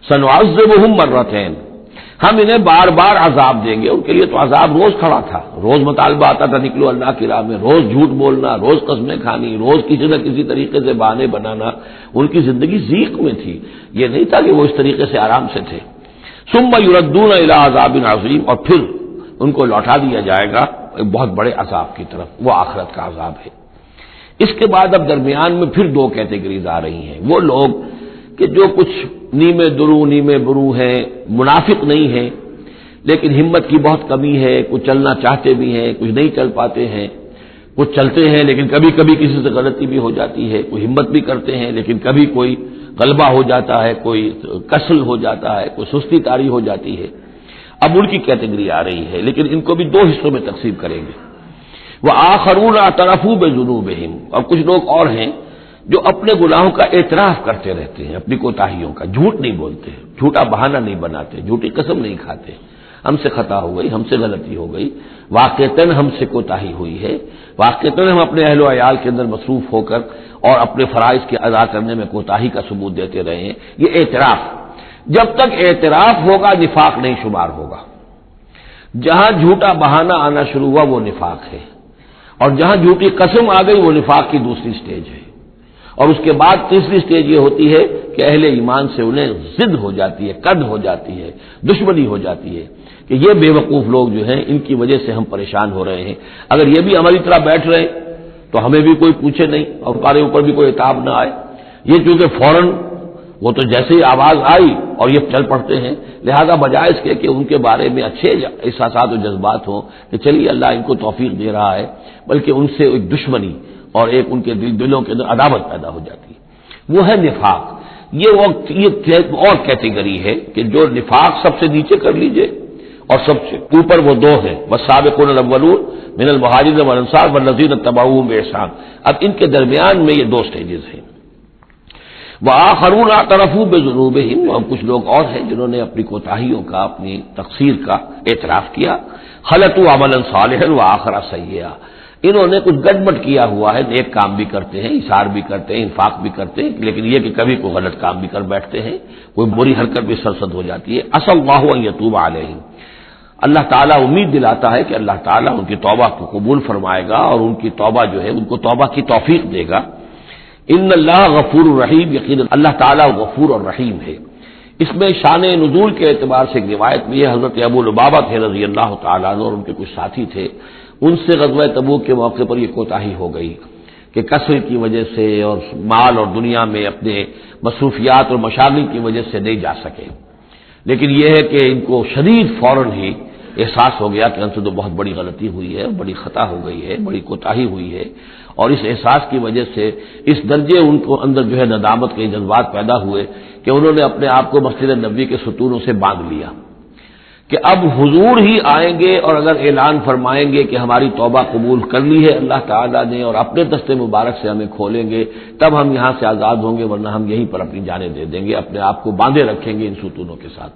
سنعذبہم مرتین، ہم انہیں بار بار عذاب دیں گے۔ ان کے لیے تو عذاب روز کھڑا تھا، روز مطالبہ آتا تھا نکلو اللہ کی راہ میں، روز جھوٹ بولنا، روز قسمیں کھانی، روز کسی نہ کسی طریقے سے بہانے بنانا، ان کی زندگی ضیق میں تھی، یہ نہیں تھا کہ وہ اس طریقے سے آرام سے تھے۔ ثم یردون الی عذاب عظیم، اور پھر ان کو لوٹا دیا جائے گا ایک بہت بڑے عذاب کی طرف، وہ آخرت کا عذاب ہے۔ اس کے بعد اب درمیان میں پھر دو کیٹیگریز آ رہی ہیں، وہ لوگ کہ جو کچھ نیمے درو نیمے برو ہیں، منافق نہیں ہیں لیکن ہمت کی بہت کمی ہے، کچھ چلنا چاہتے بھی ہیں، کچھ نہیں چل پاتے ہیں، کچھ چلتے ہیں لیکن کبھی کبھی کسی سے غلطی بھی ہو جاتی ہے، کوئی ہمت بھی کرتے ہیں لیکن کبھی کوئی غلبہ ہو جاتا ہے، کوئی کسل ہو جاتا ہے، کوئی سستی طاری ہو جاتی ہے۔ اب ان کی کیٹیگری آ رہی ہے، لیکن ان کو بھی دو حصوں میں تقسیم کریں گے۔ وآخرون اعترفوا بذنوبہم، اور کچھ لوگ اور ہیں جو اپنے گناہوں کا اعتراف کرتے رہتے ہیں، اپنی کوتاہیوں کا، جھوٹ نہیں بولتے، جھوٹا بہانہ نہیں بناتے، جھوٹی قسم نہیں کھاتے، ہم سے خطا ہو گئی، ہم سے غلطی ہو گئی، واقعتاً ہم سے کوتاہی ہوئی ہے، واقعتاً ہم اپنے اہل و عیال کے اندر مصروف ہو کر اور اپنے فرائض کے ادا کرنے میں کوتاہی کا ثبوت دیتے رہے ہیں۔ یہ اعتراف، جب تک اعتراف ہوگا نفاق نہیں شمار ہوگا۔ جہاں جھوٹا بہانہ آنا شروع ہوا وہ نفاق ہے، اور جہاں جھوٹی قسم آ گئی وہ نفاق کی دوسری سٹیج ہے، اور اس کے بعد تیسری سٹیج یہ ہوتی ہے کہ اہل ایمان سے انہیں ضد ہو جاتی ہے، قد ہو جاتی ہے، دشمنی ہو جاتی ہے کہ یہ بے وقوف لوگ جو ہیں ان کی وجہ سے ہم پریشان ہو رہے ہیں، اگر یہ بھی ہماری طرح بیٹھ رہے تو ہمیں بھی کوئی پوچھے نہیں اور ہمارے اوپر بھی کوئی عتاب نہ آئے۔ یہ چونکہ فوراً وہ تو جیسے ہی آواز آئی اور یہ چل پڑتے ہیں، لہذا بجائے اس کے کہ ان کے بارے میں اچھے احساسات و جذبات ہوں کہ چلیے اللہ ان کو توفیق دے رہا ہے، بلکہ ان سے ایک دشمنی اور ایک ان کے دلوں کے اندر عداوت پیدا ہو جاتی ہے۔ وہ ہے نفاق۔ یہ اور کیٹیگری ہے کہ جو نفاق سب سے نیچے کر لیجئے اور سب سے اوپر وہ دو ہیں، والسابقون الاولون من المہاجرین والانصار والذین اتبعوہم بإحسان۔ اب ان کے درمیان میں یہ دو سٹیجز ہیں۔ وآخرون اعترفوا بذنوبہم، اور کچھ لوگ اور ہیں جنہوں نے اپنی کوتاہیوں کا، اپنی تقصیر کا اعتراف کیا۔ خلطوا عملا صالحا وآخر سیئا، انہوں نے کچھ گڑبڑ کیا ہوا ہے، نیک کام بھی کرتے ہیں، ایثار بھی کرتے ہیں، انفاق بھی کرتے ہیں، لیکن یہ کہ کبھی کوئی غلط کام بھی کر بیٹھتے ہیں، کوئی بری حرکت بھی سرزد ہو جاتی ہے۔ عسى الله ان يتوب عليهم، اللہ تعالیٰ امید دلاتا ہے کہ اللہ تعالیٰ ان کی توبہ کو قبول فرمائے گا اور ان کی توبہ جو ہے ان کو توبہ کی توفیق دے گا۔ ان اللہ غفور الرحیم، یقینا اللہ تعالیٰ غفور اور رحیم ہے۔ اس میں شان نزول کے اعتبار سے ایک روایت بھی ہے، حضرت ابو لبابہ تھے رضی اللہ تعالیٰ عنہ اور ان کے کچھ ساتھی تھے، ان سے غزوہ تبوک کے موقع پر یہ کوتاہی ہو گئی کہ کثرت کی وجہ سے اور مال اور دنیا میں اپنے مصروفیات اور مشاغل کی وجہ سے نہیں جا سکے، لیکن یہ ہے کہ ان کو شدید فوراً ہی احساس ہو گیا کہ ان سے تو بہت بڑی غلطی ہوئی ہے، بڑی خطا ہو گئی ہے، بڑی کوتاہی ہوئی ہے، اور اس احساس کی وجہ سے اس درجے ان کو اندر جو ہے ندامت کے جذبات پیدا ہوئے کہ انہوں نے اپنے آپ کو مسجد نبوی کے ستونوں سے باندھ لیا کہ اب حضور ہی آئیں گے اور اگر اعلان فرمائیں گے کہ ہماری توبہ قبول کر لی ہے اللہ تعالیٰ نے اور اپنے دست مبارک سے ہمیں کھولیں گے، تب ہم یہاں سے آزاد ہوں گے، ورنہ ہم یہیں پر اپنی جانیں دے دیں گے، اپنے آپ کو باندھے رکھیں گے ان ستونوں کے ساتھ۔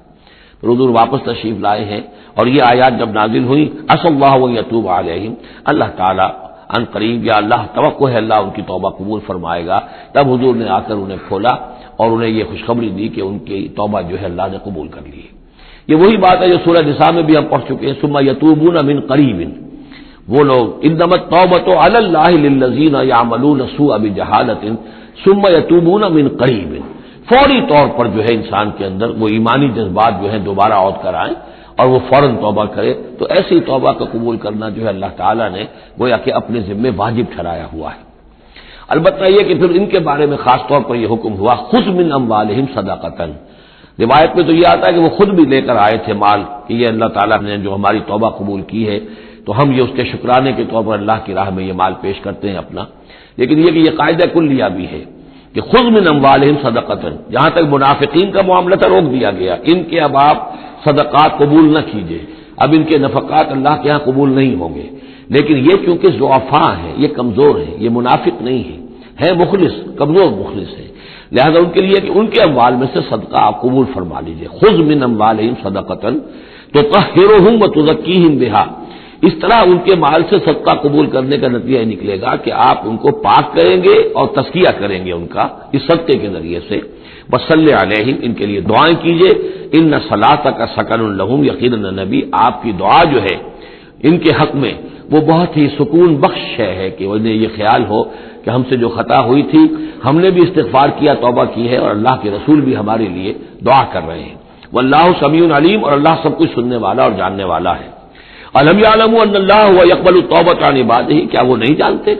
پھر حضور واپس تشریف لائے ہیں اور یہ آیات جب نازل ہوئی عسى الله ان يتوب عليهم، اللہ تعالیٰ ان قریب، یا اللہ توقع ہے اللہ ان کی توبہ قبول فرمائے گا، تب حضور نے آ کر انہیں کھولا اور انہیں یہ خوشخبری دی کہ ان کی توبہ جو ہے اللہ نے قبول کر لی ہے۔ یہ وہی بات ہے جو سورہ نساء میں بھی ہم پڑھ چکے ہیں، ثم يتوبون من قریب، وہ لوگ انما التوبۃ علی اللہ للذین یعملون السوء بجہالۃ ثم يتوبون من قریب، فوری طور پر جو ہے انسان کے اندر وہ ایمانی جذبات جو ہیں دوبارہ عود کر آئیں اور وہ فوراً توبہ کرے، تو ایسی توبہ کا قبول کرنا جو ہے اللہ تعالیٰ نے گویا کہ اپنے ذمے واجب ٹھہرایا ہوا ہے۔ البتہ یہ کہ پھر ان کے بارے میں خاص طور پر یہ حکم ہوا خذ من اموالہم صدقۃ، روایت میں تو یہ آتا ہے کہ وہ خود بھی لے کر آئے تھے مال کہ یہ اللہ تعالیٰ نے جو ہماری توبہ قبول کی ہے تو ہم یہ اس کے شکرانے کے طور پر اللہ کی راہ میں یہ مال پیش کرتے ہیں اپنا، لیکن یہ کہ یہ قاعدہ کلیہ بھی ہے کہ خذ من اموالہم صدقۃ، جہاں تک منافقین کا معاملہ تھا روک دیا گیا، ان کے اب آپ صدقات قبول نہ کیجیے، اب ان کے نفقات اللہ کے ہاں قبول نہیں ہوں گے، لیکن یہ چونکہ ضعفاء ہیں، یہ کمزور ہیں، یہ منافق نہیں ہے مخلص، کمزور مخلص ہے، لہذا ان کے لیے کہ ان کے اموال میں سے صدقہ آپ قبول فرما لیجیے، خذ من اموالہم صدقۃ تطہرہم وتزکیہم بہا، اس طرح ان کے مال سے صدقہ قبول کرنے کا نتیجہ یہ نکلے گا کہ آپ ان کو پاک کریں گے اور تزکیہ کریں گے ان کا اس صدقے کے ذریعے سے۔ وصلی علیہم، ان کے لیے دعائیں کیجیے، ان صلاتک سکن لہم، یقیناً نبی آپ کی دعا جو ہے ان کے حق میں وہ بہت ہی سکون بخش ہے کہ انہیں یہ خیال ہو کہ ہم سے جو خطا ہوئی تھی ہم نے بھی استغفار کیا، توبہ کی ہے، اور اللہ کے رسول بھی ہمارے لیے دعا کر رہے ہیں۔ واللہ سمیع علیم، اور اللہ سب کچھ سننے والا اور جاننے والا ہے۔ الم یعلموا ان اللہ هو يقبل التوبۃ عن عبادہ، کیا وہ نہیں جانتے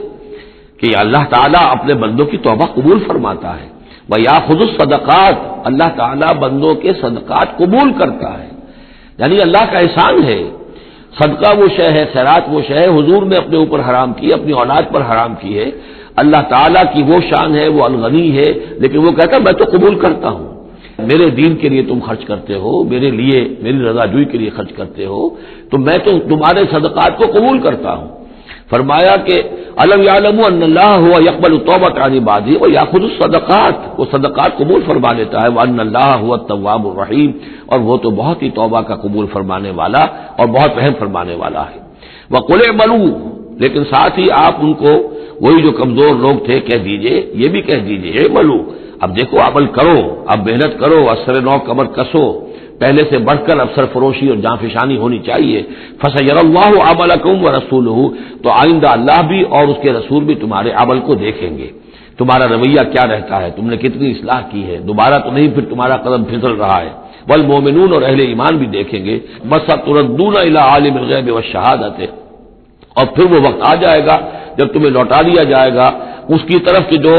کہ اللہ تعالیٰ اپنے بندوں کی توبہ قبول فرماتا ہے؟ وَيَأْخُذُ الصَّدَقَاتِ، اللہ تعالیٰ بندوں کے صدقات قبول کرتا ہے۔ یعنی اللہ کا احسان ہے. صدقہ وہ شے ہے، خیرات وہ شے ہے، حضور نے اپنے اوپر حرام کی، اپنی اولاد پر حرام کی ہے. اللہ تعالیٰ کی وہ شان ہے، وہ الغنی ہے، لیکن وہ کہتا ہے میں تو قبول کرتا ہوں. میرے دین کے لیے تم خرچ کرتے ہو، میرے لیے میری رضا جوئی کے لیے خرچ کرتے ہو، تو میں تو تمہارے صدقات کو قبول کرتا ہوں. فرمایا کہ الم یعلموا ان اللہ هو يقبل التوبۃ عن عباده ويأخذ الصدقات، وہ صدقات قبول فرما لیتا ہے. وان اللہ هو التواب الرحیم، اور وہ تو بہت ہی توبہ کا قبول فرمانے والا اور بہت رحم فرمانے والا ہے. وقل اعملوا، لیکن ساتھ ہی آپ ان کو، وہی جو کمزور لوگ تھے، کہہ دیجئے، یہ بھی کہہ دیجئے اعملوا، اب دیکھو عمل کرو، اب محنت کرو، اثر نو کمر کسو، پہلے سے بڑھ کر افسر فروشی اور جاں فشانی ہونی چاہیے. فَسَيَرَى اللَّهُ عَمَلَكُمْ وَرَسُولُهُ، تو آئندہ اللہ بھی اور اس کے رسول بھی تمہارے عمل کو دیکھیں گے، تمہارا رویہ کیا رہتا ہے، تم نے کتنی اصلاح کی ہے، دوبارہ تو نہیں پھر تمہارا قدم پھسل رہا ہے. والمؤمنون، اور اہل ایمان بھی دیکھیں گے. وَسَتُرَدُّونَ إِلَىٰ عَالِمِ الْغَيْبِ وَالشَّهَادَةِ، اور پھر وہ وقت آ جائے گا جب تمہیں لوٹا دیا جائے گا اس کی طرف کہ جو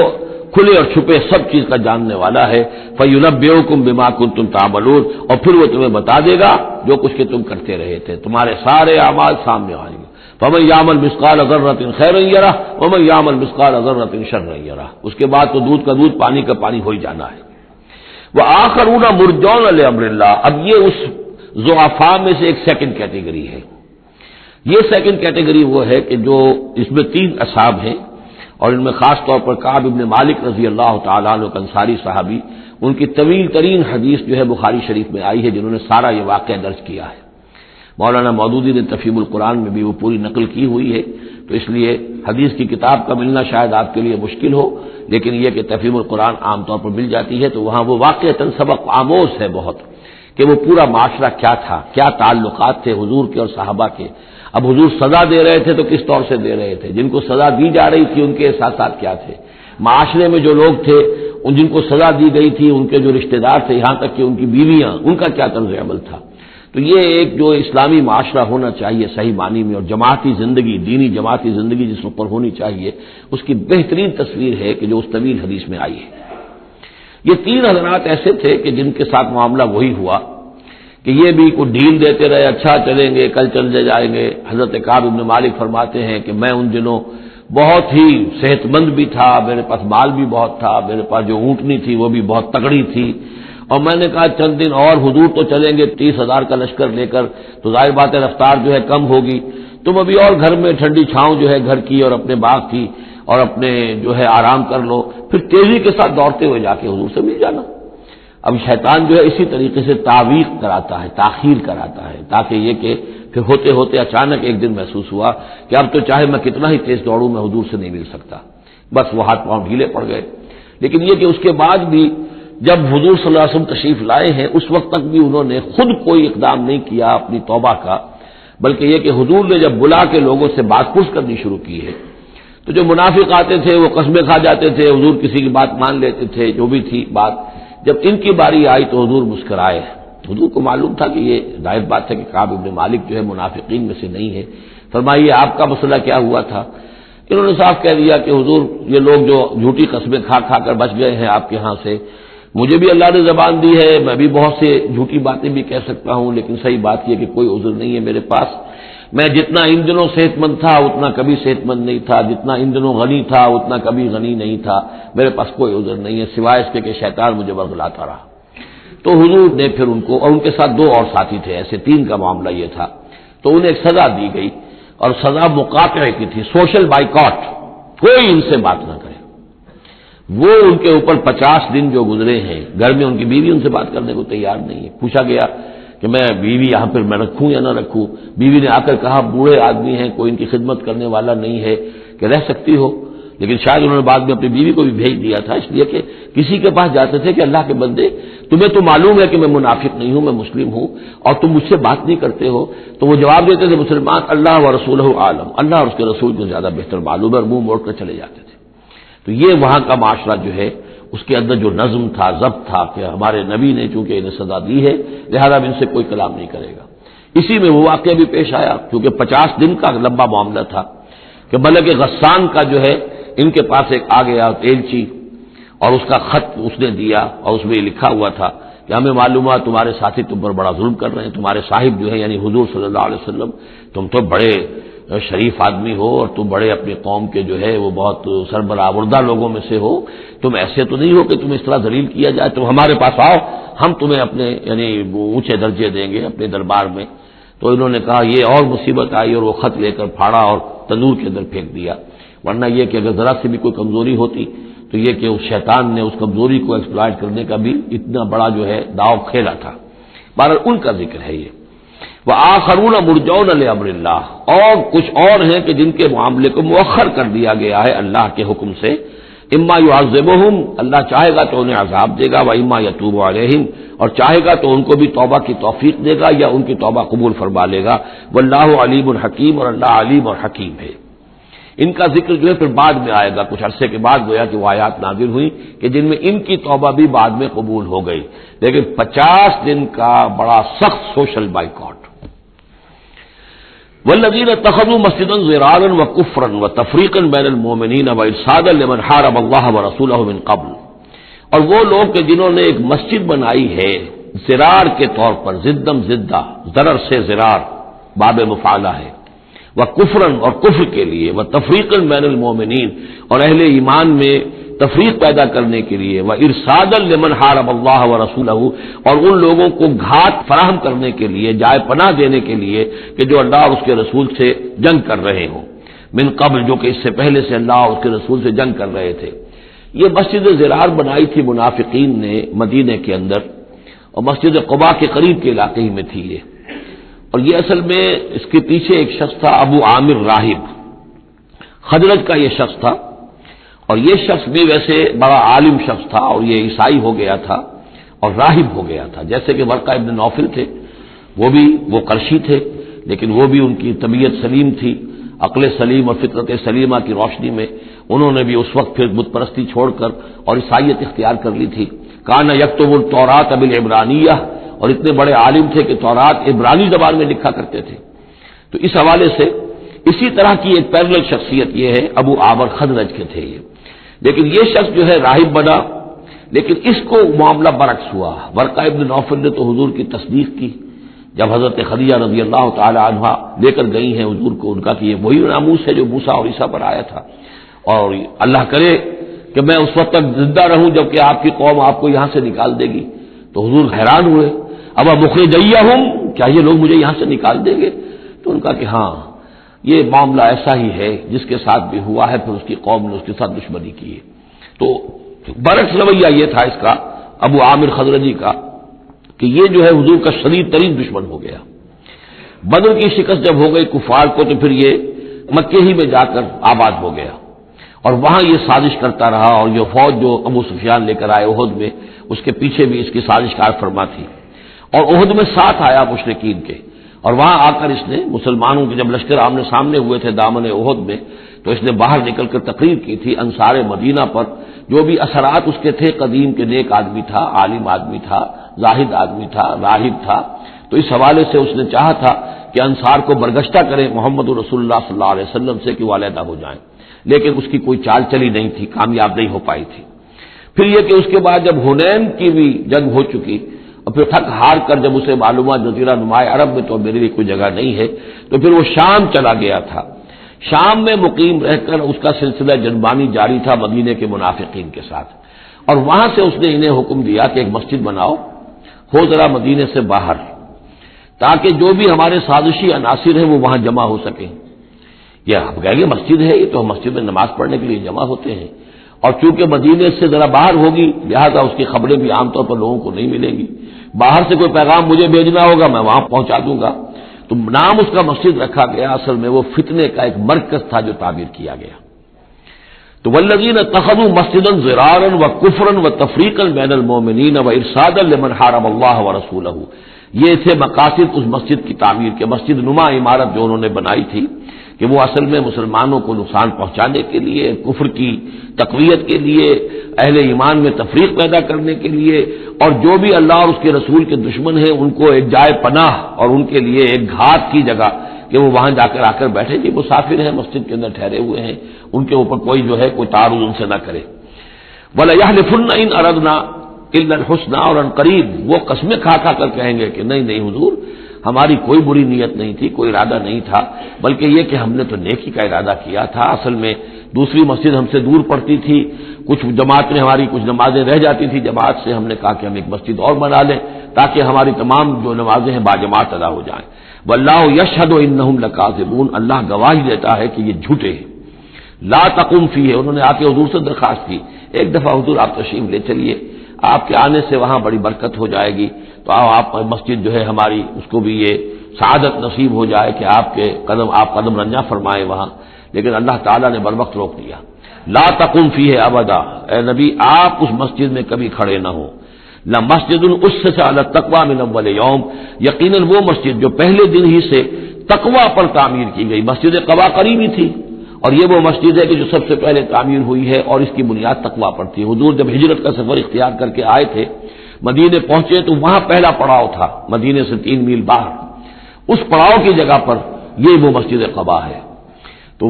کھلے اور چھپے سب چیز کا جاننے والا ہے. فَيُنَبِّئُكُم بِمَا كُنتُمْ تَعْمَلُونَ، اور پھر وہ تمہیں بتا دے گا جو کچھ کہ تم کرتے رہے تھے، تمہارے سارے اعمال سامنے آئیں گے. فَمَن يَعْمَلْ مِثْقَالَ ذَرَّةٍ خَيْرًا يَرَهُ وَمَن يَعْمَلْ مِثْقَالَ ذَرَّةٍ شَرًّا يَرَهُ. اس کے بعد تو دودھ کا دودھ، پانی کا پانی ہو ہی جانا ہے. وَآخَرُونَ مُرْجَوْنَ لِأَمْرِ اللَّهِ، اب یہ اس ضعفاء میں سے ایک سیکنڈ کیٹیگری ہے. یہ سیکنڈ کیٹیگری وہ ہے کہ جو اس میں 3 اصحاب ہیں، اور ان میں خاص طور پر کعب ابن مالک رضی اللہ تعالیٰ عنہ انصاری صحابی، ان کی طویل ترین حدیث جو ہے بخاری شریف میں آئی ہے، جنہوں نے سارا یہ واقعہ درج کیا ہے. مولانا مودودی نے تفہیم القرآن میں بھی وہ پوری نقل کی ہوئی ہے، تو اس لیے حدیث کی کتاب کا ملنا شاید آپ کے لیے مشکل ہو، لیکن یہ کہ تفہیم القرآن عام طور پر مل جاتی ہے، تو وہاں وہ واقعتاً سبق آموز ہے بہت، کہ وہ پورا معاشرہ کیا تھا، کیا تعلقات تھے حضور کے اور صحابہ کے. اب حضور سزا دے رہے تھے تو کس طور سے دے رہے تھے، جن کو سزا دی جا رہی تھی ان کے احساسات کیا تھے، معاشرے میں جو لوگ تھے جن کو سزا دی گئی تھی ان کے جو رشتہ دار تھے، یہاں تک کہ ان کی بیویاں، ان کا کیا طرز عمل تھا. تو یہ ایک جو اسلامی معاشرہ ہونا چاہیے صحیح معنی میں، اور جماعتی زندگی، دینی جماعتی زندگی جس پر ہونی چاہیے، اس کی بہترین تصویر ہے کہ جو اس طویل حدیث میں آئی ہے. یہ 3 حضرات ایسے تھے کہ جن کے ساتھ معاملہ وہی ہوا کہ یہ بھی کوئی ڈھیل دیتے رہے، اچھا چلیں گے، کل چلے جائیں گے. حضرت کعب ابن مالک فرماتے ہیں کہ میں ان دنوں بہت ہی صحت مند بھی تھا، میرے پاس مال بھی بہت تھا، میرے پاس جو اونٹنی تھی وہ بھی بہت تگڑی تھی، اور میں نے کہا چند دن اور حضور تو چلیں گے 30,000 کا لشکر لے کر، تو ظاہر بات ہے رفتار جو ہے کم ہوگی، تم ابھی اور گھر میں ٹھنڈی چھاؤں جو ہے گھر کی اور اپنے باغ کی اور اپنے جو ہے آرام کر لو، پھر تیزی کے ساتھ دوڑتے ہوئے جا کے حضور سے مل جانا. اب شیطان جو ہے اسی طریقے سے تعویق کراتا ہے، تاخیر کراتا ہے، تاکہ یہ کہ پھر ہوتے ہوتے اچانک ایک دن محسوس ہوا کہ اب تو چاہے میں کتنا ہی تیز دوڑوں میں حضور سے نہیں مل سکتا، بس وہ ہاتھ پاؤں ڈھیلے پڑ گئے. لیکن یہ کہ اس کے بعد بھی جب حضور صلی اللہ علیہ وسلم تشریف لائے ہیں اس وقت تک بھی انہوں نے خود کوئی اقدام نہیں کیا اپنی توبہ کا، بلکہ یہ کہ حضور نے جب بلا کے لوگوں سے بات پوچھ کرنی شروع کی ہے تو جو منافق آتے تھے وہ قسمیں کھا جاتے تھے، حضور کسی کی بات مان لیتے تھے، جو بھی تھی بات. جب ان کی باری آئی تو حضور مسکرائے. حضور کو معلوم تھا کہ یہ ظاہر بات ہے کہ کعب ابن مالک جو ہے منافقین میں سے نہیں ہے. فرمائیے آپ کا مسئلہ کیا ہوا تھا؟ انہوں نے صاف کہہ دیا کہ حضور یہ لوگ جو جھوٹی قسمیں کھا کھا کر بچ گئے ہیں آپ کے ہاں سے، مجھے بھی اللہ نے زبان دی ہے، میں بھی بہت سے جھوٹی باتیں بھی کہہ سکتا ہوں، لیکن صحیح بات یہ کہ کوئی عذر نہیں ہے میرے پاس. میں جتنا ان دنوں صحت مند تھا اتنا کبھی صحت مند نہیں تھا، جتنا ان دنوں غنی تھا اتنا کبھی غنی نہیں تھا، میرے پاس کوئی عذر نہیں ہے سوائے اس کے کہ شیطان مجھے ورغلاتا رہا. تو حضور نے پھر ان کو، اور ان کے ساتھ 2 اور ساتھی تھے، ایسے 3 کا معاملہ یہ تھا، تو انہیں ایک سزا دی گئی، اور سزا مقاطعے کی تھی، سوشل بائیکاٹ، کوئی ان سے بات نہ کرے. وہ ان کے اوپر 50 دن جو گزرے ہیں، گھر میں ان کی بیوی ان سے بات کرنے کو تیار نہیں ہے. پوچھا گیا کہ میں بیوی یہاں پر میں رکھوں یا نہ رکھوں؟ بیوی نے آ کر کہا بوڑھے آدمی ہیں، کوئی ان کی خدمت کرنے والا نہیں ہے کہ رہ سکتی ہو. لیکن شاید انہوں نے بعد میں اپنی بیوی کو بھی بھیج دیا تھا، اس لیے کہ کسی کے پاس جاتے تھے کہ اللہ کے بندے تمہیں تو معلوم ہے کہ میں منافق نہیں ہوں، میں مسلم ہوں، اور تم مجھ سے بات نہیں کرتے ہو. تو وہ جواب دیتے تھے مسلمان اللہ و رسولہ عالم، اللہ اور اس کے رسول کو زیادہ بہتر معلوم ہے، اور منہ موڑ کر چلے جاتے تھے. تو یہ وہاں کا معاشرہ جو ہے اس کے اندر جو نظم تھا، ضبط تھا کہ ہمارے نبی نے چونکہ انہیں سزا دی ہے لہذا ان سے کوئی کلام نہیں کرے گا. اسی میں وہ واقعہ بھی پیش آیا، کیونکہ 50 دن کا لمبا معاملہ تھا کہ ملک غسان کا جو ہے ان کے پاس ایک آ گیا ایلچی، اور اس کا خط اس نے دیا، اور اس میں یہ لکھا ہوا تھا کہ ہمیں معلوم ہے تمہارے ساتھی تم پر بڑا ظلم کر رہے ہیں، تمہارے صاحب جو ہے یعنی حضور صلی اللہ علیہ وسلم، تم تو بڑے شریف آدمی ہو اور تم بڑے اپنی قوم کے جو ہے وہ بہت سربراہ لوگوں میں سے ہو، تم ایسے تو نہیں ہو کہ تم اس طرح ذلیل کیا جائے، تم ہمارے پاس آؤ، ہم تمہیں اپنے یعنی اونچے درجے دیں گے اپنے دربار میں۔ تو انہوں نے کہا یہ اور مصیبت آئی اور وہ خط لے کر پھاڑا اور تندور کے اندر پھینک دیا، ورنہ یہ کہ اگر ذرا سی بھی کوئی کمزوری ہوتی تو یہ کہ اس شیطان نے اس کمزوری کو ایکسپلائٹ کرنے کا بھی اتنا بڑا جو ہے داؤ کھیلا تھا۔ بہرحال ان کا ذکر ہے یہ۔ وآخرون مرجون لامر اللہ، اور کچھ اور ہیں کہ جن کے معاملے کو مؤخر کر دیا گیا ہے اللہ کے حکم سے، اما یعذبہم، اللہ چاہے گا تو انہیں عذاب دے گا، واما یتوب علیہم، اور چاہے گا تو ان کو بھی توبہ کی توفیق دے گا یا ان کی توبہ قبول فرما لے گا، واللہ علیم حکیم، اور اللہ علیم اور حکیم ہے۔ ان کا ذکر جو ہے پھر بعد میں آئے گا، کچھ عرصے کے بعد گویا کہ وہ آیات نازل ہوئی کہ جن میں ان کی توبہ بھی بعد میں قبول ہو گئی، لیکن 50 دن کا بڑا سخت سوشل بائیکاٹ۔ والذین اتخذوا مسجدا ضرارا وکفرا وتفریقا بین المؤمنین وارصادا لمن حارب اللہ ورسولہ من قبل، اور وہ لوگ کہ جنہوں نے ایک مسجد بنائی ہے ضرار کے طور پر، زدم زدہ، ضرر سے ضرار باب مفعلہ ہے، وکفرا اور کفر کے لیے، وتفریقا بین المؤمنین اور اہل ایمان میں تفریق پیدا کرنے کے لیے، وارصادا لمن حارب اللہ ورسولہ، اور ان لوگوں کو گھات فراہم کرنے کے لیے، جائے پناہ دینے کے لیے کہ جو اللہ اور اس کے رسول سے جنگ کر رہے ہوں، من قبل، جو کہ اس سے پہلے سے اللہ اور اس کے رسول سے جنگ کر رہے تھے۔ یہ مسجد ضرار بنائی تھی منافقین نے مدینے کے اندر، اور مسجد قباء کے قریب کے علاقے ہی میں تھی یہ، اور یہ اصل میں اس کے پیچھے ایک شخص تھا ابو عامر راہب، خزرج کا یہ شخص تھا، اور یہ شخص بھی ویسے بڑا عالم شخص تھا، اور یہ عیسائی ہو گیا تھا اور راہب ہو گیا تھا، جیسے کہ ورقہ ابن نوفل تھے، وہ قرشی تھے، لیکن وہ بھی ان کی طبیعت سلیم تھی، عقل سلیم اور فطرت سلیمہ کی روشنی میں انہوں نے بھی اس وقت پھر بت پرستی چھوڑ کر اور عیسائیت اختیار کر لی تھی۔ کان یکتب التوراۃ بالعبرانیہ، اور اتنے بڑے عالم تھے کہ تورات عبرانی زبان میں لکھا کرتے تھے۔ تو اس حوالے سے اسی طرح کی ایک پیرلل شخصیت یہ ہے، ابو عامر خزرج کے تھے یہ، لیکن یہ شخص جو ہے راہب بنا، لیکن اس کو معاملہ برعکس ہوا۔ ورقہ ابن نوفل نے تو حضور کی تصدیق کی، جب حضرت خدیجہ رضی اللہ تعالی عنہا لے کر گئی ہیں حضور کو، ان کا کہ یہ وہی ناموس ہے جو موسیٰ اور عیسیٰ پر آیا تھا، اور اللہ کرے کہ میں اس وقت تک زندہ رہوں جب کہ آپ کی قوم آپ کو یہاں سے نکال دے گی۔ تو حضور حیران ہوئے، اب مخرجیہم، کیا یہ لوگ مجھے یہاں سے نکال دیں گے؟ تو ان کا کہ ہاں یہ معاملہ ایسا ہی ہے جس کے ساتھ بھی ہوا ہے، پھر اس کی قوم نے اس کے ساتھ دشمنی کی ہے۔ تو برعکس رویہ یہ تھا اس کا، ابو عامر خزرجی کا، کہ یہ جو ہے حضور کا شدید ترین دشمن ہو گیا۔ بدر کی شکست جب ہو گئی کفار کو، تو پھر یہ مکے ہی میں جا کر آباد ہو گیا، اور وہاں یہ سازش کرتا رہا، اور یہ فوج جو ابو سفیان لے کر آئے احد میں، اس کے پیچھے بھی اس کی سازش کار فرما تھی، اور احد میں ساتھ آیا مشرکین کے، اور وہاں آ کر اس نے مسلمانوں کے جب لشکر آمنے سامنے ہوئے تھے دامن احد میں، تو اس نے باہر نکل کر تقریر کی تھی انصار مدینہ پر، جو بھی اثرات اس کے تھے، قدیم کے نیک آدمی تھا، عالم آدمی تھا، زاہد آدمی تھا، راہب تھا، تو اس حوالے سے اس نے چاہا تھا کہ انصار کو برگشتہ کریں محمد رسول اللہ صلی اللہ علیہ وسلم سے کہ وہ علیحدہ ہو جائیں، لیکن اس کی کوئی چال چلی نہیں تھی، کامیاب نہیں ہو پائی تھی۔ پھر یہ کہ اس کے بعد جب حنین کی بھی جنگ ہو چکی، اور پھر تھک ہار کر جب اسے معلوم ہوا جزیرہ نماء عرب میں تو میرے لیے کوئی جگہ نہیں ہے، تو پھر وہ شام چلا گیا تھا۔ شام میں مقیم رہ کر اس کا سلسلہ جنبانی جاری تھا مدینے کے منافقین کے ساتھ، اور وہاں سے اس نے انہیں حکم دیا کہ ایک مسجد بناؤ، ہو ذرا مدینے سے باہر، تاکہ جو بھی ہمارے سازشی عناصر ہیں وہ وہاں جمع ہو سکیں۔ یہ آپ کہیں گے مسجد ہے، یہ تو ہم مسجد میں نماز پڑھنے کے لیے جمع ہوتے ہیں، اور چونکہ مدینے سے ذرا باہر ہوگی لہذا اس کی خبریں بھی عام طور پر لوگوں کو نہیں ملیں گی، باہر سے کوئی پیغام مجھے بھیجنا ہوگا میں وہاں پہنچا دوں گا۔ تو نام اس کا مسجد رکھا گیا، اصل میں وہ فتنے کا ایک مرکز تھا جو تعبیر کیا گیا۔ تو والذین اتخذوا مسجدا ضرارا وکفرا وتفریقا بین المؤمنین وارصادا لمن حارب اللہ ورسولہ، یہ تھے مقاصد اس مسجد کی تعمیر کے، مسجد نما عمارت جو انہوں نے بنائی تھی، کہ وہ اصل میں مسلمانوں کو نقصان پہنچانے کے لیے، کفر کی تقویت کے لیے، اہل ایمان میں تفریق پیدا کرنے کے لیے، اور جو بھی اللہ اور اس کے رسول کے دشمن ہیں ان کو ایک جائے پناہ اور ان کے لیے ایک گھات کی جگہ کہ وہ وہاں جا کر آ کر بیٹھے، جی مسافر ہیں مسجد کے اندر ٹھہرے ہوئے ہیں، ان کے اوپر کوئی جو ہے کوئی تعارض ان سے نہ کرے۔ وَلَيَحْلِفُنَّ إِنْ أَرَدْنَا الا الحسنى، اور ان قریب وہ قسمیں کھا کھا کر کہیں گے کہ نہیں نہیں حضور، ہماری کوئی بری نیت نہیں تھی، کوئی ارادہ نہیں تھا، بلکہ یہ کہ ہم نے تو نیکی کا ارادہ کیا تھا۔ اصل میں دوسری مسجد ہم سے دور پڑتی تھی، کچھ جماعت میں ہماری کچھ نمازیں رہ جاتی تھی جماعت سے، ہم نے کہا کہ ہم ایک مسجد اور بنا لیں تاکہ ہماری تمام جو نمازیں ہیں باجماعت ادا ہو جائیں۔ واللہ یشہد انہم لکاذبون، اللہ گواہی دیتا ہے کہ یہ جھوٹے ہیں۔ لا تقم فیہ، انہوں نے آ کے حضور سے درخواست کی، ایک دفعہ حضور آپ تشریف لے چلیے، آپ کے آنے سے وہاں بڑی برکت ہو جائے گی، تو آپ مسجد جو ہے ہماری اس کو بھی یہ سعادت نصیب ہو جائے کہ آپ قدم رنجا فرمائیں وہاں، لیکن اللہ تعالیٰ نے بر وقت روک دیا۔ لا تقم فیہ ابدا، اے نبی آپ اس مسجد میں کبھی کھڑے نہ ہو۔ لمسجد اسست علی التقوی من اول یوم، یقیناً وہ مسجد جو پہلے دن ہی سے تقوی پر تعمیر کی گئی، مسجد قباء قریب ہی تھی، اور یہ وہ مسجد ہے کہ جو سب سے پہلے تعمیر ہوئی ہے اور اس کی بنیاد تقوی پر تھی۔ حضور جب ہجرت کا سفر اختیار کر کے آئے تھے، مدینے پہنچے تو وہاں پہلا پڑاؤ تھا، مدینے سے 3 میل باہر، اس پڑاؤ کی جگہ پر یہ وہ مسجد قباء ہے۔ تو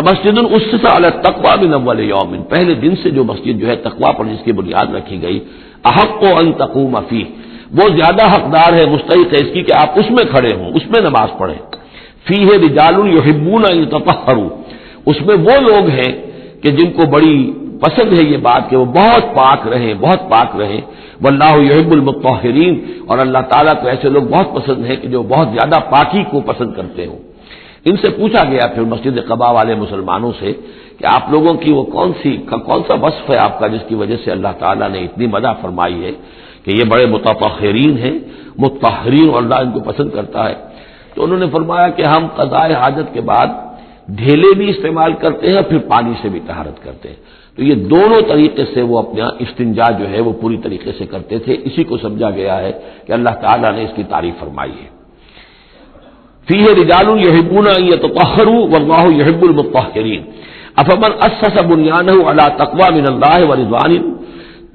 مسجد اسست علی التقوی من اول یوم، پہلے دن سے جو مسجد جو ہے تقوی پر جس کی بنیاد رکھی گئی، احق ان تقوم فیہ، وہ زیادہ حقدار ہے، مستحق ہے اس کی کہ آپ اس میں کھڑے ہوں، اس میں نماز پڑھیں۔ فیہ رجال یحبون ان یتطہروا، اس میں وہ لوگ ہیں کہ جن کو بڑی پسند ہے یہ بات کہ وہ بہت پاک رہیں، بہت پاک رہیں۔ واللہ یحب المطہرین، اور اللہ تعالیٰ کو ایسے لوگ بہت پسند ہیں کہ جو بہت زیادہ پاکی کو پسند کرتے ہوں۔ ان سے پوچھا گیا پھر مسجد قباء والے مسلمانوں سے کہ آپ لوگوں کی وہ کون سا وصف ہے آپ کا جس کی وجہ سے اللہ تعالیٰ نے اتنی مدح فرمائی ہے کہ یہ بڑے متطہرین ہیں، مطہرین، اور اللہ ان کو پسند کرتا ہے؟ تو انہوں نے فرمایا کہ ہم قضاء حاجت کے بعد ڈھیلے بھی استعمال کرتے ہیں، پھر پانی سے بھی طہارت کرتے ہیں۔ تو یہ دونوں طریقے سے وہ اپنا استنجا جو ہے وہ پوری طریقے سے کرتے تھے، اسی کو سمجھا گیا ہے کہ اللہ تعالیٰ نے اس کی تعریف فرمائی ہے۔ فیہ رجال یحبون ان یتطہروا واللہ یحب المطہرین، افمن اسس بنیانہ علی تقوی من اللہ ورضوان،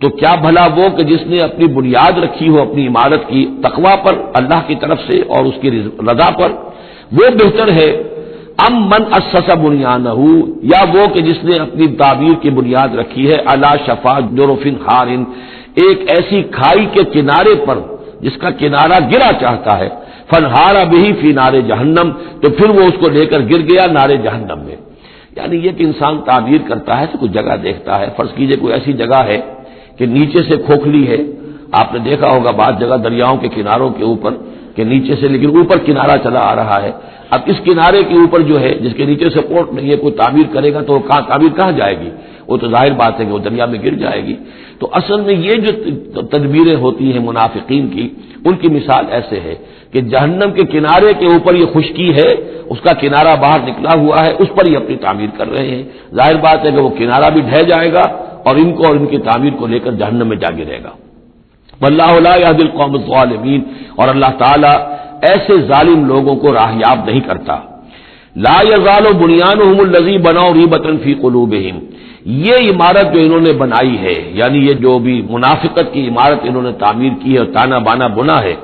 تو کیا بھلا وہ کہ جس نے اپنی بنیاد رکھی ہو اپنی عمارت کی تقوی پر، اللہ کی طرف سے اور اس کی رضا پر، وہ بہتر ہے ام من اسس بنیانہ، یا وہ کہ جس نے اپنی تعبیر کی بنیاد رکھی ہے علی شفا جرف ہار، ایک ایسی کھائی کے کنارے پر جس کا کنارہ گرا چاہتا ہے، فنہار بہ فی نار جہنم، تو پھر وہ اس کو لے کر گر گیا نار جہنم میں۔ یعنی یہ کہ انسان تعبیر کرتا ہے تو کچھ جگہ دیکھتا ہے، فرض کیجئے کوئی ایسی جگہ ہے کہ نیچے سے کھوکھلی ہے، آپ نے دیکھا ہوگا بعض جگہ دریاؤں کے کناروں کے اوپر کہ نیچے سے لیکن اوپر کنارہ چلا آ رہا ہے، اب اس کنارے کے اوپر جو ہے جس کے نیچے سپورٹ نہیں ہے، کوئی تعمیر کرے گا تو تعمیر کہاں جائے گی؟ وہ تو ظاہر بات ہے کہ وہ دریا میں گر جائے گی۔ تو اصل میں یہ جو تدبیریں ہوتی ہیں منافقین کی، ان کی مثال ایسے ہے کہ جہنم کے کنارے کے اوپر یہ خشکی ہے، اس کا کنارہ باہر نکلا ہوا ہے، اس پر یہ اپنی تعمیر کر رہے ہیں، ظاہر بات ہے کہ وہ کنارہ بھی ڈھہ جائے گا اور ان کو اور ان کی تعمیر کو لے کر جہنم میں جا گرے گا۔ واللہ لا یہدی القوم الظالمین، اور اللہ تعالیٰ ایسے ظالم لوگوں کو راہیاب نہیں کرتا۔ لا یزال بنیانہم الذی بنوا ریبۃ فی قلوبہم، یہ عمارت جو انہوں نے بنائی ہے، یعنی یہ جو بھی منافقت کی عمارت انہوں نے تعمیر کی ہے اور تانا بانا بنا ہے،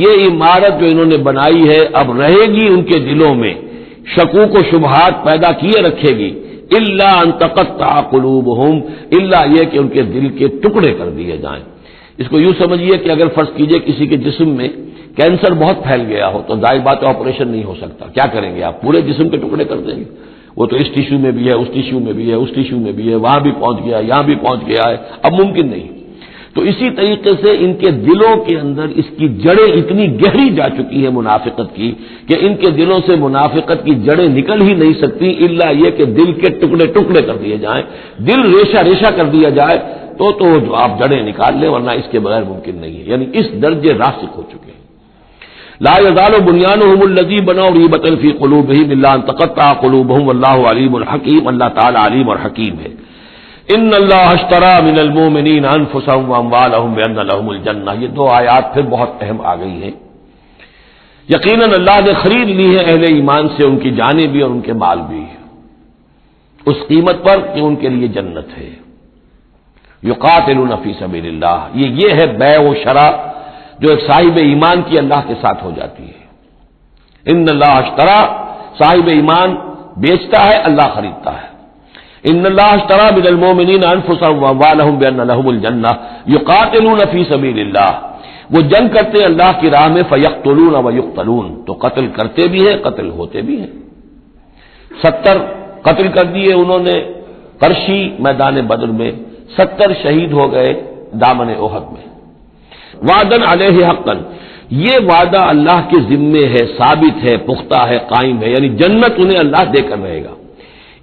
یہ عمارت جو انہوں نے بنائی ہے اب رہے گی ان کے دلوں میں، شکوک و شبہات پیدا کیے رکھے گی، الا ان تقطع قلوبہم، الا یہ کہ ان کے دل کے ٹکڑے کر دیے جائیں۔ اس کو یوں سمجھیے کہ اگر فرض کیجئے کسی کے جسم میں کینسر بہت پھیل گیا ہو تو ظاہر بات ہے آپریشن نہیں ہو سکتا، کیا کریں گے آپ؟ پورے جسم کے ٹکڑے کر دیں گے؟ وہ تو اس ٹیشو میں بھی ہے، اس ٹیشو میں بھی ہے، اس ٹیشو میں بھی ہے، وہاں بھی پہنچ گیا، یہاں بھی پہنچ گیا ہے، اب ممکن نہیں۔ تو اسی طریقے سے ان کے دلوں کے اندر اس کی جڑیں اتنی گہری جا چکی ہیں منافقت کی کہ ان کے دلوں سے منافقت کی جڑیں نکل ہی نہیں سکتی، الا یہ کہ دل کے ٹکڑے ٹکڑے کر دیے جائیں، دل ریشہ ریشہ کر دیا جائے تو جو آپ جڑیں نکال لیں، ورنہ اس کے بغیر ممکن نہیں ہے۔ یعنی اس درجے راسخ ہو چکے ہیں۔ لا یزال بنیانہم الذی بنوا ریبۃ فی قلوبہم الا ان تقطع قلوبہم واللہ علیم حکیم، اللہ تعالی علیم اور حکیم ہے۔ ان اللہ اشتری من المؤمنین انفسهم واموالهم بان لهم الجنہ، یہ دو آیات پھر بہت اہم آ گئی ہیں۔ یقیناً اللہ نے خرید لی ہے اہل ایمان سے ان کی جانیں بھی اور ان کے مال بھی، اس قیمت پر کہ ان کے لیے جنت ہے۔ یقاتلون فی سبیل اللہ، یہ ہے بیع و شراء جو ایک صاحب ایمان کی اللہ کے ساتھ ہو جاتی ہے۔ ان اللہ اشتری، صاحب ایمان بیچتا ہے، اللہ خریدتا ہے۔ ان اللہ اشتری من المؤمنین انفسهم واموالهم بان لهم الجنہ یقاتلون فی سبیل اللہ، وہ جنگ کرتے ہیں اللہ کی راہ میں، فیقتلون ویقتلون، تو قتل کرتے بھی ہیں قتل ہوتے بھی ہیں۔ 70 قتل کر دیے انہوں نے قرشی میدان بدر میں، 70 شہید ہو گئے دامن احد میں۔ وعدن علیہ حقا، یہ وعدہ اللہ کے ذمے ہے، ثابت ہے، پختہ ہے، قائم ہے، یعنی جنت انہیں اللہ دے کر رہے گا۔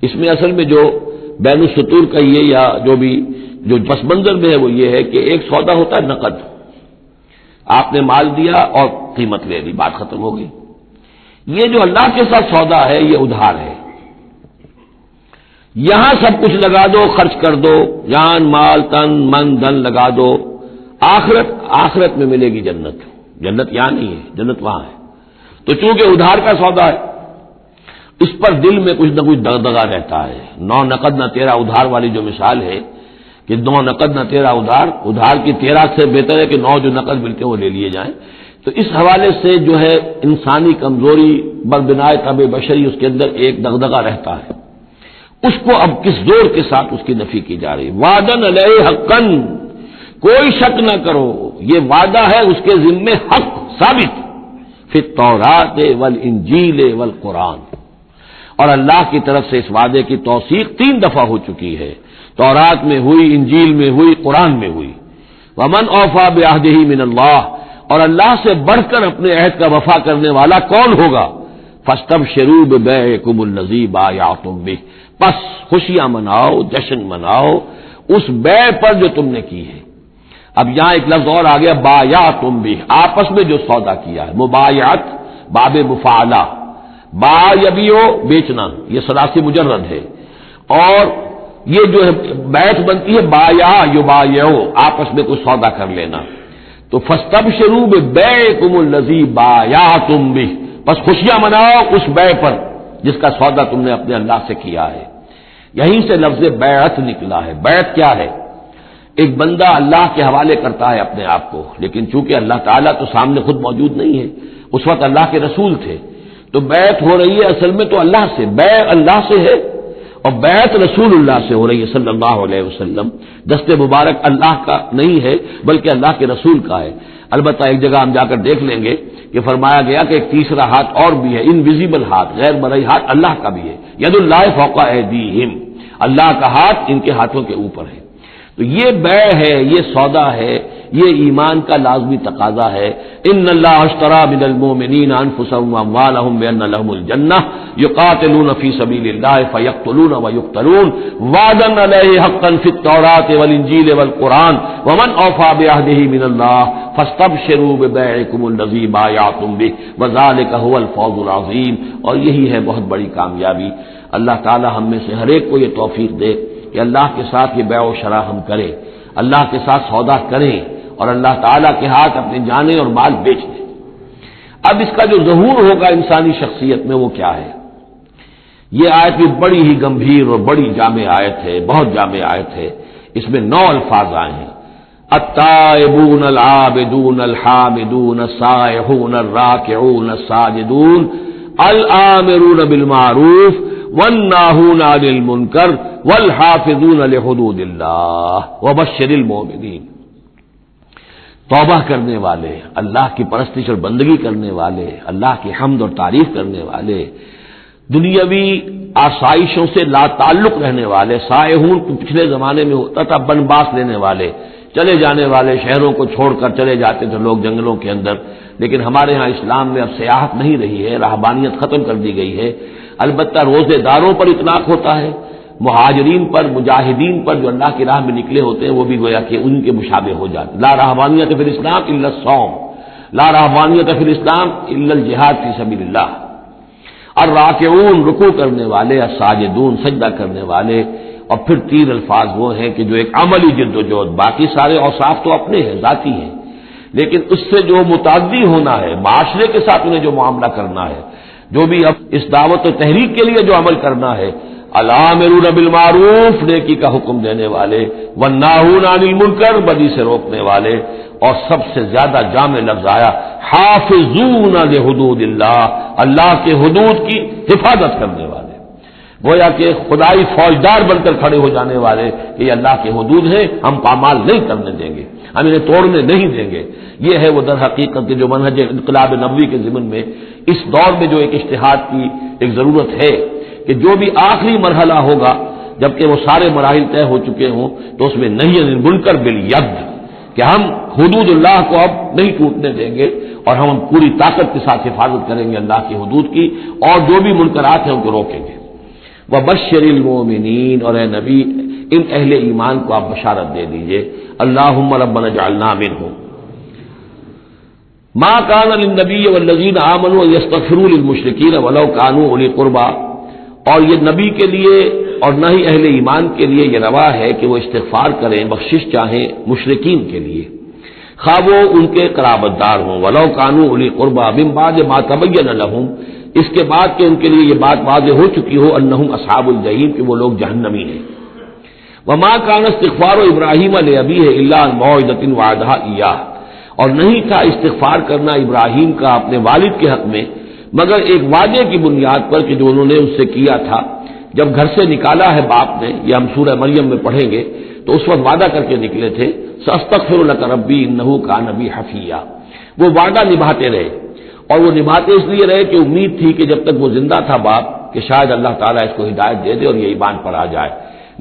اس میں اصل میں جو بین السطور کا یہ یا جو بھی جو پس منظر میں ہے وہ یہ ہے کہ ایک سودا ہوتا ہے نقد، آپ نے مال دیا اور قیمت لے لی، بات ختم ہو گئی۔ یہ جو اللہ کے ساتھ سودا ہے یہ ادھار ہے، یہاں سب کچھ لگا دو، خرچ کر دو، جان مال تن من دھن لگا دو، آخرت میں ملے گی جنت۔ جنت یہاں نہیں ہے، جنت وہاں ہے۔ تو چونکہ ادھار کا سودا ہے اس پر دل میں کچھ نہ کچھ دغدغہ رہتا ہے۔ نو نقد نہ تیرا ادھار والی جو مثال ہے کہ 9 نقد نہ تیرا ادھار کی 13 سے بہتر ہے کہ 9 جو نقد ملتے ہیں وہ لے لیے جائیں۔ تو اس حوالے سے جو ہے انسانی کمزوری بربنائے طبع بشری اس کے اندر ایک دغدغہ رہتا ہے، اس کو اب کس زور کے ساتھ اس کی نفی کی جا رہی۔ وعدن علیہ حقا، کوئی شک نہ کرو یہ وعدہ ہے اس کے ذمے حق ثابت، فی التوراۃ والانجیل والقرآن، اور اللہ کی طرف سے اس وعدے کی توثیق 3 دفعہ ہو چکی ہے، تورات میں ہوئی، انجیل میں ہوئی، قرآن میں ہوئی۔ ومن اوفی بعہدہ من اللہ، اور اللہ سے بڑھ کر اپنے عہد کا وفا کرنے والا کون ہوگا؟ فاستبشروا ببیعکم الذی بایعتم بہ، پس خوشیاں مناؤ، جشن مناؤ اس بیع پر جو تم نے کی ہے۔ اب یہاں ایک لفظ اور آ گیا، بایعتم بہ، آپس میں جو سودا کیا ہے، مبایعت باب مفاعلہ، با یبیع بیچنا، یہ ثلاثی مجرد ہے، اور یہ جو ہے بیعت بنتی ہے بایا یبایع، آپس میں کوئی سودا کر لینا۔ تو فاستبشروا ببیعکم الذی بایعتم بہ، بس خوشیاں مناؤ اس بیع پر جس کا سودا تم نے اپنے اللہ سے کیا ہے۔ یہیں سے لفظ بیعت نکلا ہے۔ بیعت کیا ہے؟ ایک بندہ اللہ کے حوالے کرتا ہے اپنے آپ کو، لیکن چونکہ اللہ تعالیٰ تو سامنے خود موجود نہیں ہے، اس وقت اللہ کے رسول تھے، تو بیعت ہو رہی ہے اصل میں تو اللہ سے، بیع اللہ سے ہے اور بیعت رسول اللہ سے ہو رہی ہے صلی اللہ علیہ وسلم۔ دست مبارک اللہ کا نہیں ہے بلکہ اللہ کے رسول کا ہے۔ البتہ ایک جگہ ہم جا کر دیکھ لیں گے کہ فرمایا گیا کہ ایک تیسرا ہاتھ اور بھی ہے، انویزیبل ہاتھ، غیر مرئی ہاتھ اللہ کا بھی ہے، ید اللہ فوق ایدیہم، اللہ کا ہاتھ ان کے ہاتھوں کے اوپر ہے۔ تو یہ بیع ہے، یہ سودا ہے، یہ ایمان کا لازمی تقاضا ہے۔ ان اللہ اشتری من المؤمنین انفسهم واموالهم بان لهم الجنہ یقاتلون فی سبیل اللہ فیقتلون ویقتلون وعدا علیہ حقا فی التوراۃ والانجیل والقرآن ومن اوفی بعہدہ من اللہ فاستبشروا ببیعکم الذی بایعتم بہ وذلک هو الفوز العظیم، اور یہی ہے بہت بڑی کامیابی۔ اللہ تعالی ہم میں سے ہر ایک کو یہ توفیق دے کہ اللہ کے ساتھ یہ بیع و شرا ہم کریں، اللہ کے ساتھ سودا کریں اور اللہ تعالیٰ کے ہاتھ اپنے جانیں اور مال بیچ دیں۔ اب اس کا جو ظہور ہوگا انسانی شخصیت میں وہ کیا ہے؟ یہ آیت بھی بڑی ہی گمبھیر اور بڑی جامع آیت ہے، بہت جامع آیت ہے۔ اس میں 9 الفاظ آئے ہیں، التائبون العابدون الحامدون السائحون الراکعون الساجدون الآمرون بالمعروف والناہون عن المنکر والحافظون لحدود اللہ وبشر المؤمنین۔ توبہ کرنے والے، اللہ کی پرستش اور بندگی کرنے والے، اللہ کی حمد اور تعریف کرنے والے، دنیاوی آسائشوں سے لا تعلق رہنے والے، سائحون پچھلے زمانے میں ہوتا تھا بنباس لینے والے، چلے جانے والے، شہروں کو چھوڑ کر چلے جاتے تھے لوگ جنگلوں کے اندر، لیکن ہمارے ہاں اسلام میں اب سیاحت نہیں رہی ہے، رہبانیت ختم کر دی گئی ہے۔ البتہ روزے داروں پر اطلاق ہوتا ہے، مہاجرین پر، مجاہدین پر جو اللہ کی راہ میں نکلے ہوتے ہیں وہ بھی گویا کہ ان کے مشابہ ہو جاتے۔ لا رہبانیت فی الاسلام الا الصوم، لا رہبانیت فی الاسلام الا الجہاد فی سبیل اللہ۔ الراکعون رکوع کرنے والے، الساجدون سجدہ کرنے والے، اور پھر 3 الفاظ وہ ہیں کہ جو ایک عملی جد و جہد، باقی سارے اوصاف تو اپنے ہیں، ذاتی ہیں، لیکن اس سے جو متعدی ہونا ہے، معاشرے کے ساتھ انہیں جو معاملہ کرنا ہے، جو بھی اب اس دعوت و تحریک کے لیے جو عمل کرنا ہے، الآمرون بالمعروف نیکی کا حکم دینے والے، والناہون عن المنکر بدی سے روکنے والے، اور سب سے زیادہ جامع لفظ آیا حافظون لحدود اللہ، اللہ کے حدود کی حفاظت کرنے والے۔ گویا کہ خدائی فوجدار بن کر کھڑے ہو جانے والے کہ یہ اللہ کے حدود ہیں، ہم پامال نہیں کرنے دیں گے، ہم انہیں توڑنے نہیں دیں گے۔ یہ ہے وہ در حقیقت کے جو منہج انقلاب نبوی کے ضمن میں اس دور میں جو ایک اجتہاد کی ایک ضرورت ہے کہ جو بھی آخری مرحلہ ہوگا جبکہ وہ سارے مراحل طے ہو چکے ہوں تو اس میں نہیں منکر بالید کہ ہم حدود اللہ کو اب نہیں ٹوٹنے دیں گے اور ہم پوری طاقت کے ساتھ حفاظت کریں گے اللہ کی حدود کی، اور جو بھی منکرات ہیں ان کو روکیں گے۔ وبشر المؤمنین، اور اے نبی ان اہل ایمان کو آپ بشارت دے دیجئے، اللہم ربنا اجعلنا منہم۔ ما کان للنبی والذین آمنوا ان یستغفروا للمشرکین ولو کانوا اولی قربی، اور یہ نبی کے لیے اور نہ ہی اہل ایمان کے لیے یہ روا ہے کہ وہ استغفار کریں، بخشش چاہیں مشرکین کے لیے، خواہ وہ ان کے قرابت دار ہوں، ولو کانوا اولی قربی من بعد ما تبین لہم، اس کے بعد کہ ان کے لیے یہ بات واضح ہو چکی ہو انہم اصحاب الجحیم کہ وہ لوگ جہنمی ہیں۔ وما کان استغفار ابراہیم لابیہ الا عن موعدۃ وعدہا ایاہ، اور نہیں تھا استغفار کرنا ابراہیم کا اپنے والد کے حق میں مگر ایک وعدے کی بنیاد پر کہ جو انہوں نے اس سے کیا تھا جب گھر سے نکالا ہے باپ نے، یہ ہم سورہ مریم میں پڑھیں گے، تو اس وقت وعدہ کر کے نکلے تھے ساستغفر لک ربی انہ کان بی حفیہ، وہ وعدہ نبھاتے رہے، اور وہ نبھاتے اس لیے رہے کہ امید تھی کہ جب تک وہ زندہ تھا باپ کہ شاید اللہ تعالیٰ اس کو ہدایت دے دے اور یہ ایمان پر آ جائے،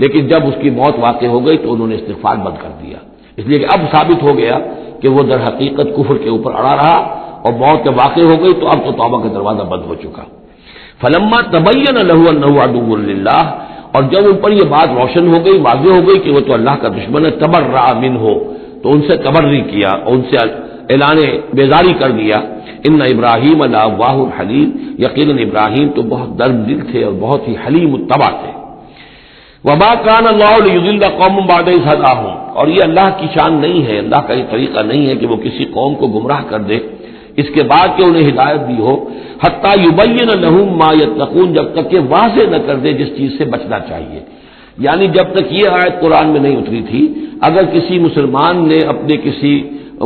لیکن جب اس کی موت واقع ہو گئی تو انہوں نے استغفار بند کر دیا، اس لیے کہ اب ثابت ہو گیا کہ وہ در حقیقت کفر کے اوپر اڑا رہا اور موت جب واقع ہو گئی تو اب تو توبہ کا دروازہ بند ہو چکا۔ فلما تبین لہ انہ عدو للہ، اور جب ان پر یہ بات روشن ہو گئی، واضح ہو گئی کہ وہ تو اللہ کا دشمن ہے، تبرأ منہ، تو ان سے تبرئی کیا اور ان سے اعلان بیزاری کر دیا۔ ان ابراہیم لأواہ حلیم، یقیناً ابراہیم تو بہت درد دل تھے اور بہت ہی حلیم الطبع تھے۔ وما کان اللہ لیضل قوما بعد اذ ھداھم، اور یہ اللہ کی شان نہیں ہے، اللہ کا یہ طریقہ نہیں ہے کہ وہ کسی قوم کو گمراہ کر دے اس کے بعد کہ انہیں ہدایت دی ہو، حتی یبین لہم ما یتقون، جب تک کہ واضح نہ کر دے جس چیز سے بچنا چاہیے، یعنی جب تک یہ آیت قرآن میں نہیں اتری تھی اگر کسی مسلمان نے اپنے کسی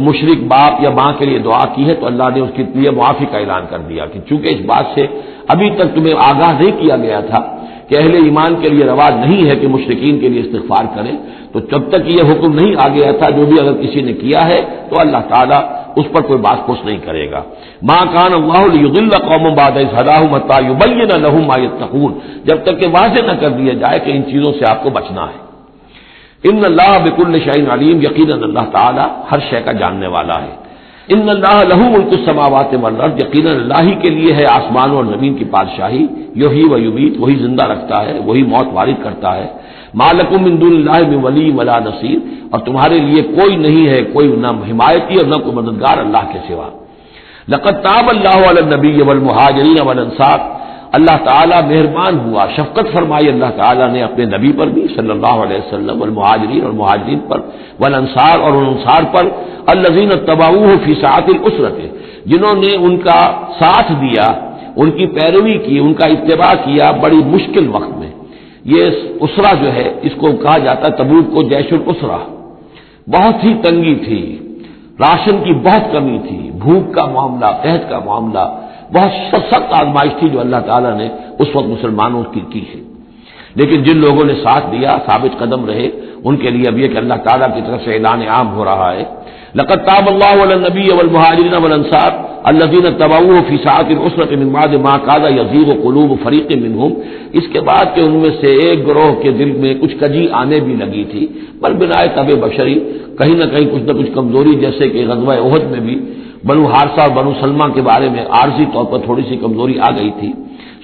مشرک باپ یا ماں کے لیے دعا کی ہے تو اللہ نے اس کے لیے معافی کا اعلان کر دیا کہ چونکہ اس بات سے ابھی تک تمہیں آگاہ نہیں کیا گیا تھا کہ اہل ایمان کے لیے رواج نہیں ہے کہ مشرکین کے لیے استغفار کریں، تو جب تک یہ حکم نہیں آ گیا تھا جو بھی اگر کسی نے کیا ہے تو اللہ تعالیٰ اس پر کوئی بات پوچھ نہیں کرے گا۔ ما کان اللہ لیضل قوما بعد اذ ھداھم حتی یبین لہم ما یتقون، جب تک کہ واضح نہ کر دیا جائے کہ ان چیزوں سے آپ کو بچنا ہے۔ ان اللہ بکل شیء علیم، یقیناً اللہ تعالیٰ ہر شے کا جاننے والا ہے۔ ان اللہ لہ ملک السماوات والارض، یقیناً اللہ ہی کے لیے ہے آسمان اور زمین کی بادشاہی، یحیی و یمیت، وہی زندہ رکھتا ہے، وہی موت وارد کرتا ہے۔ ما لکم من دون اللہ من ولی ولا نصیر، اور تمہارے لیے کوئی نہیں ہے، کوئی نہ حمایتی اور نہ کوئی مددگار اللہ کے سوا۔ لقد تاب اللہ علی النبی والمہاجرین والانصار، اللہ تعالیٰ مہربان ہوا، شفقت فرمائی اللہ تعالیٰ نے اپنے نبی پر بھی صلی اللہ علیہ وسلم، والمہاجرین اور مہاجرین پر، والانصار اور انصار پر، الذین اتبعوہ فی ساعۃ العسرۃ، جنہوں نے ان کا ساتھ دیا، ان کی پیروی کی، ان کا اتباع کیا بڑی مشکل وقت میں۔ یہ اسرہ جو ہے اس کو کہا جاتا ہے تبوک کو جیش الاسرہ، بہت ہی تنگی تھی، راشن کی بہت کمی تھی، بھوک کا معاملہ، قحط کا معاملہ، بہت سخت آزمائش تھی جو اللہ تعالیٰ نے اس وقت مسلمانوں کی ہے، لیکن جن لوگوں نے ساتھ دیا، ثابت قدم رہے، ان کے لیے اب یہ کہ اللہ تعالیٰ کی طرف سے اعلان عام ہو رہا ہے۔ لقد تاب اللہ علی النبی والمہاجرین والانصار الذین اتبعوہ فی ساعۃ العسرۃ من بعد ما کاد یزیغ قلوب فریق منہم، اس کے بعد کہ ان میں سے ایک گروہ کے دل میں کچھ کجی آنے بھی لگی تھی، بل بنائے طب بشری، کہیں نہ کچھ کمزوری، جیسے کہ غزوہ احد میں بھی بنو حارثہ اور بنو سلمہ کے بارے میں عارضی طور پر تھوڑی سی کمزوری آ گئی تھی۔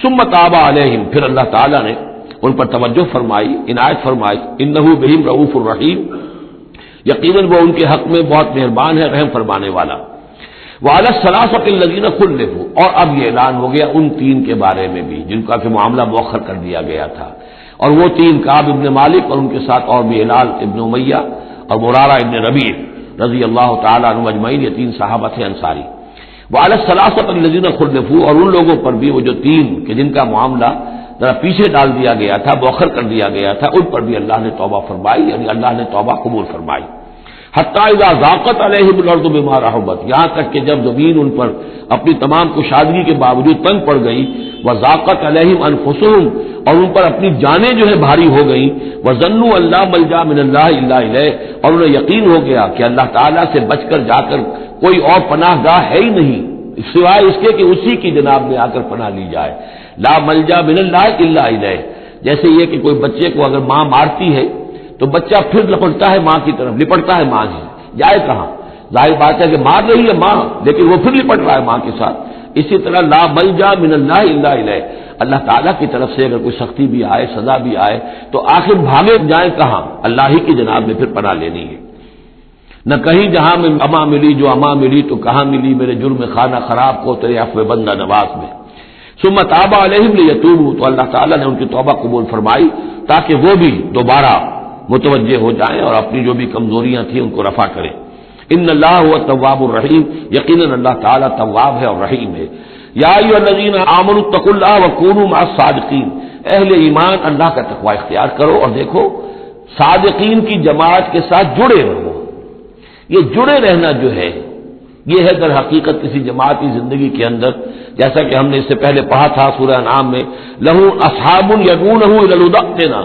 ثم تاب علیہم، پھر اللہ تعالیٰ نے ان پر توجہ فرمائی، عنایت فرمائی، انہ بہم رؤوف الرحیم، یقیناً وہ ان کے حق میں بہت مہربان ہے، رحم فرمانے والا۔ وعلی الثلاثۃ الذین خلفوا، اور اب یہ اعلان ہو گیا ان تین کے بارے میں بھی جن کا کہ معاملہ مؤخر کر دیا گیا تھا، اور وہ تین کعب ابن مالک اور ان کے ساتھ اور بھی ہلال ابن امیہ اور مرارہ ابن ربیع رضی اللہ تعالیٰ عنہ اجمعین، یہ تین صحابہ تھے انصاری۔ وعلی الثلاثۃ الذین خلفوا، اور ان لوگوں پر بھی وہ جو تین کہ جن کا معاملہ ذرا پیچھے ڈال دیا گیا تھا، مؤخر کر دیا گیا تھا، ان پر بھی اللہ نے توبہ فرمائی، یعنی اللہ نے توبہ قبول فرمائی۔ حتی اذا ضاقت علیہم الارض بما رحبت، یہاں تک کہ جب زمین ان پر اپنی تمام کشادگی کے باوجود تنگ پڑ گئی، وضاقت علیہم انفسہم، اور ان پر اپنی جانیں جو ہے بھاری ہو گئیں، وظنوا ان لا ملجا من اللہ الا الیہ، اور انہیں یقین ہو گیا کہ اللہ تعالیٰ سے بچ کر جا کر کوئی اور پناہ گاہ ہے ہی نہیں سوائے اس کے کہ اسی کی جناب میں آ کر پناہ لی جائے۔ لا ملجا من اللہ الا الیہ، جیسے یہ کہ کوئی بچے کو اگر ماں مارتی ہے تو بچہ پھر لپٹتا ہے ماں کی طرف، لپٹتا ہے ماں سے، جائے کہاں؟ ظاہر بات ہے کہ مار رہی ہے ماں، لیکن وہ پھر لپٹ رہا ہے ماں کے ساتھ۔ اسی طرح لا ملجا من اللہ الا الیہ، اللہ تعالیٰ کی طرف سے اگر کوئی سختی بھی آئے، سزا بھی آئے، تو آخر بھاگے جائیں کہاں؟ اللہ ہی کی جناب میں پھر پناہ لینی ہے۔ نہ کہیں جہاں میں اما ملی جو اما ملی تو کہاں ملی میرے جرم خانہ خراب کو تیرے عفو بندہ نواز میں۔ ثم تاب علیہم لیتوبوا، تو اللہ تعالیٰ نے ان کی توبہ قبول فرمائی تاکہ وہ بھی دوبارہ متوجہ ہو جائیں اور اپنی جو بھی کمزوریاں تھیں ان کو رفع کریں۔ ان اللہ هو التواب الرحیم، یقیناً اللہ تعالیٰ تواب ہے اور رحیم ہے۔ یا ایھا الذین آمنوا اتقوا اللہ وکونوا مع الصادقین، اہل ایمان اللہ کا تقوی اختیار کرو اور دیکھو صادقین کی جماعت کے ساتھ جڑے رہو۔ یہ جڑے رہنا جو ہے یہ ہے در حقیقت کسی جماعتی زندگی کے اندر، جیسا کہ ہم نے اس سے پہلے پڑھا تھا سورہ انعام میں، لہ اصحاب یدعونہ الی الہدی ائتنا،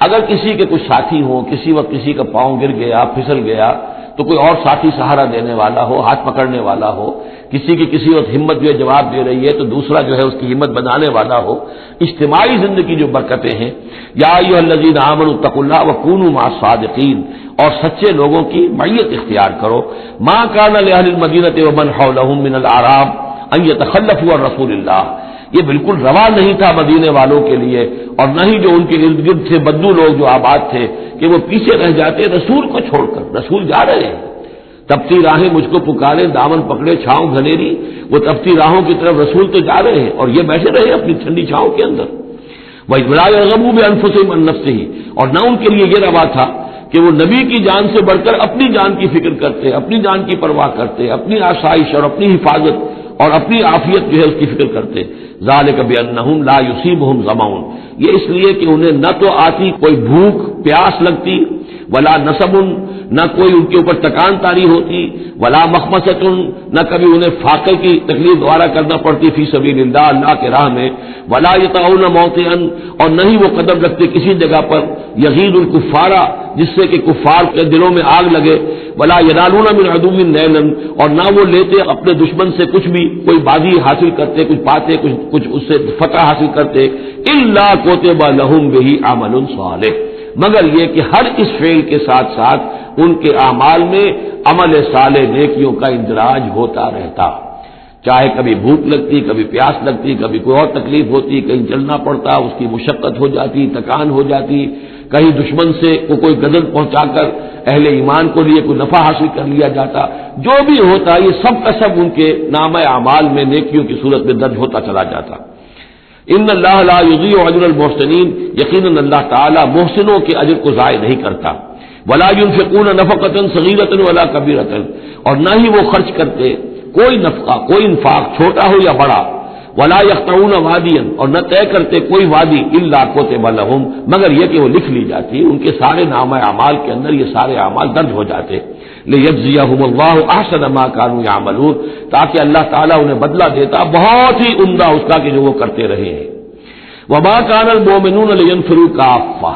اگر کسی کے کچھ ساتھی ہوں، کسی وقت کسی کا پاؤں گر گیا، پھسل گیا، تو کوئی اور ساتھی سہارا دینے والا ہو، ہاتھ پکڑنے والا ہو، کسی کی کسی وقت ہمت جو ہے جواب دے رہی ہے تو دوسرا جو ہے اس کی ہمت بنانے والا ہو، اجتماعی زندگی جو برکتیں ہیں۔ یا ایھا الذین آمنوا اتقوا اللہ وکونوا مع الصادقین، اور سچے لوگوں کی معیت اختیار کرو۔ ما کان لأہل المدینۃ ومن حولہم من الاعراب ان یتخلفوا عن رسول اللہ، یہ بالکل روا نہیں تھا مدینے والوں کے لیے اور نہ ہی جو ان کے ارد گرد سے بدو لوگ جو آباد تھے کہ وہ پیچھے رہ جاتے رسول کو چھوڑ کر۔ رسول جا رہے ہیں، تپتی راہیں مجھ کو پکارے، دامن پکڑے چھاؤں گھنیری، وہ تپتی راہوں کی طرف رسول تو جا رہے ہیں اور یہ بیٹھے رہے اپنی ٹھنڈی چھاؤں کے اندر۔ وَلَا يَرْغَبُوا بِأَنفُسِهِمْ عَن نَّفْسِهِ، اور نہ ان کے لیے یہ روا تھا کہ وہ نبی کی جان سے بڑھ کر اپنی جان کی فکر کرتے، اپنی جان کی پرواہ کرتے، اپنی آسائش اور اپنی حفاظت اور اپنی عافیت جو ہے اس کی فکر کرتے۔ ذالک بانہم لا یصیبہم ظمأ، یہ اس لیے کہ انہیں نہ تو آتی کوئی بھوک پیاس لگتی، ولا نصب، نہ کوئی ان کے اوپر تکان طاری ہوتی، ولا مخمصۃ، نہ کبھی انہیں فاقے کی تکلیف دوبارہ کرنا پڑتی فی سبیل اللہ، اللہ کے راہ میں، ولا یطعون موطئا، اور نہ ہی وہ قدم رکھتے کسی جگہ پر یغیظ الکفار، جس سے کہ کفار کے دلوں میں آگ لگے، ولا ینالون من عدو نیلا، اور نہ وہ لیتے اپنے دشمن سے کچھ بھی، کوئی بازی حاصل کرتے، کچھ پاتے، کچھ اس سے فتح حاصل کرتے، الا کتب لهم به عمل صالح، مگر یہ کہ ہر اس فعل کے ساتھ ساتھ ان کے اعمال میں عمل صالح نیکیوں کا اندراج ہوتا رہتا، چاہے کبھی بھوک لگتی، کبھی پیاس لگتی، کبھی کوئی اور تکلیف ہوتی، کہیں چلنا پڑتا، اس کی مشقت ہو جاتی، تکان ہو جاتی، کہیں دشمن سے کوئی غدر پہنچا کر اہل ایمان کو لیے کوئی نفع حاصل کر لیا جاتا، جو بھی ہوتا یہ سب کا سب ان کے نامہ اعمال میں نیکیوں کی صورت میں درج ہوتا چلا جاتا۔ ان اللہ لا یضیع اجر المحسنین، یقیناً اللہ تعالی محسنوں کے اجر کو ضائع نہیں کرتا۔ ولا ينفقون نفقۃ صغیرۃ ولا کبیرۃ، اور نہ ہی وہ خرچ کرتے کوئی نفقہ، کوئی انفاق چھوٹا ہو یا بڑا، ولا يقطعون وادیا، اور نہ طے کرتے کوئی وادی الا کتب لهم، مگر یہ کہ وہ لکھ لی جاتی، ان کے سارے نامہ اعمال کے اندر یہ سارے اعمال درج ہو جاتے۔ لیجزیہم اللہ احسن ما كانوا يعملون، تاکہ اللہ تعالیٰ انہیں بدلہ دیتا بہت ہی عمدہ اس کا کہ جو وہ کرتے رہے ہیں۔ وما كان المؤمنون لينفروا كافة،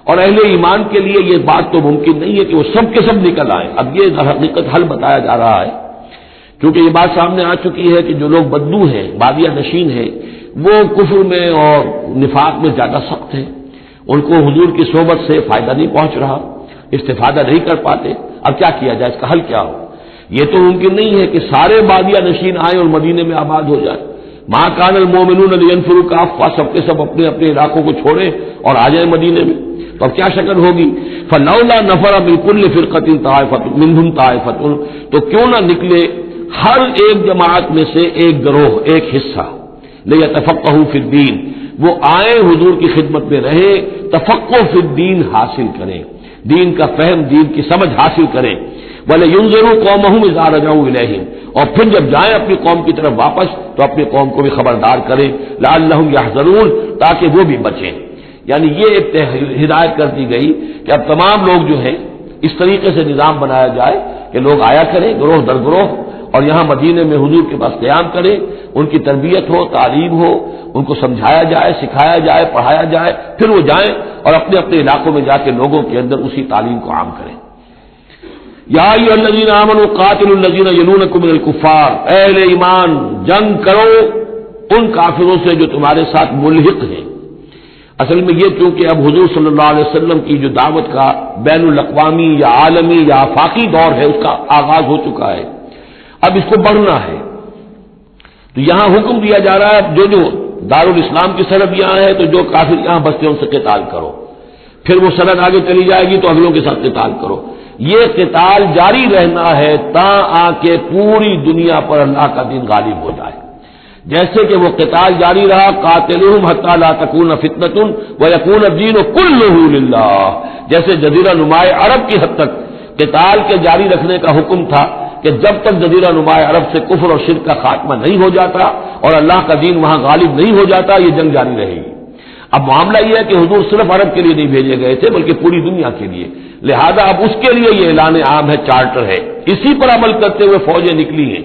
اور اہل ایمان کے لیے یہ بات تو ممکن نہیں ہے کہ وہ سب کے سب نکل آئیں۔ اب یہ در حقیقت حل بتایا جا رہا ہے، کیونکہ یہ بات سامنے آ چکی ہے کہ جو لوگ بدو ہیں، بادیہ نشین ہیں، وہ کفر میں اور نفاق میں زیادہ سخت ہیں، ان کو حضور کی صحبت سے فائدہ نہیں پہنچ رہا، استفادہ نہیں کر پاتے۔ اب کیا کیا جائے، اس کا حل کیا ہو؟ یہ تو ممکن نہیں ہے کہ سارے بادیہ نشین آئیں اور مدینے میں آباد ہو جائیں۔ ما كان المؤمنون لينفروا كافة، سب کے سب اپنے اپنے علاقوں کو چھوڑیں اور آ جائیں مدینے میں، تو اب کیا شکل ہوگی؟ فلولا نفر من كل فرقة طائفة منهم طائفة، تو کیوں نہ نکلے ہر ایک جماعت میں سے ایک گروہ، ایک حصہ، لیتفقهوا فی الدین، وہ آئیں حضور کی خدمت میں رہیں، تفقہ فی الدین حاصل کریں، دین کا فہم، دین کی سمجھ حاصل کریں۔ وَلَيُنذِرُوا قَوْمَهُمْ إِذَا رَجَعُوا إِلَيْهِمْ، اور پھر جب جائیں اپنی قوم کی طرف واپس تو اپنی قوم کو بھی خبردار کریں، لَعَلَّهُمْ يَحْذَرُونَ، تاکہ وہ بھی بچیں۔ یعنی یہ ایک ہدایت کر دی گئی کہ اب تمام لوگ جو ہیں اس طریقے سے نظام بنایا جائے کہ لوگ آیا کریں گروہ در گروہ، اور یہاں مدینے میں حضور کے پاس قیام کریں، ان کی تربیت ہو، تعلیم ہو، ان کو سمجھایا جائے، سکھایا جائے، پڑھایا جائے، پھر وہ جائیں اور اپنے اپنے علاقوں میں جا کے لوگوں کے اندر اسی تعلیم کو عام کریں۔ یا ایھا الذین آمنوا قاتلوا الذین یلونکم من الکفار، اے اہل ایمان جنگ کرو ان کافروں سے جو تمہارے ساتھ ملحق ہیں۔ اصل میں یہ چونکہ اب حضور صلی اللہ علیہ وسلم کی جو دعوت کا بین الاقوامی یا عالمی یا آفاقی دور ہے اس کا آغاز ہو چکا ہے، اب اس کو بڑھنا ہے، تو یہاں حکم دیا جا رہا ہے جو دارالاسلام کی سرحد یہاں ہے تو جو کافر یہاں بستے ہیں ان سے قتال کرو، پھر وہ سرحد آگے چلی جائے گی تو اگلوں کے ساتھ قتال کرو۔ یہ قتال جاری رہنا ہے تا آ کے پوری دنیا پر اللہ کا دین غالب ہو جائے۔ جیسے کہ وہ قتال جاری رہا قاتلوہم حتی لا تکون فتنۃ ویکون الدین کلہ للہ، جیسے جزیرہ نما عرب کی حد تک قتال کے جاری رکھنے کا حکم تھا کہ جب تک جزیرہ نما عرب سے کفر اور شرک کا خاتمہ نہیں ہو جاتا اور اللہ کا دین وہاں غالب نہیں ہو جاتا یہ جنگ جاری رہے گی۔ اب معاملہ یہ ہے کہ حضور صرف عرب کے لیے نہیں بھیجے گئے تھے بلکہ پوری دنیا کے لیے، لہذا اب اس کے لیے یہ اعلان عام ہے، چارٹر ہے، اسی پر عمل کرتے ہوئے فوجیں نکلی ہیں۔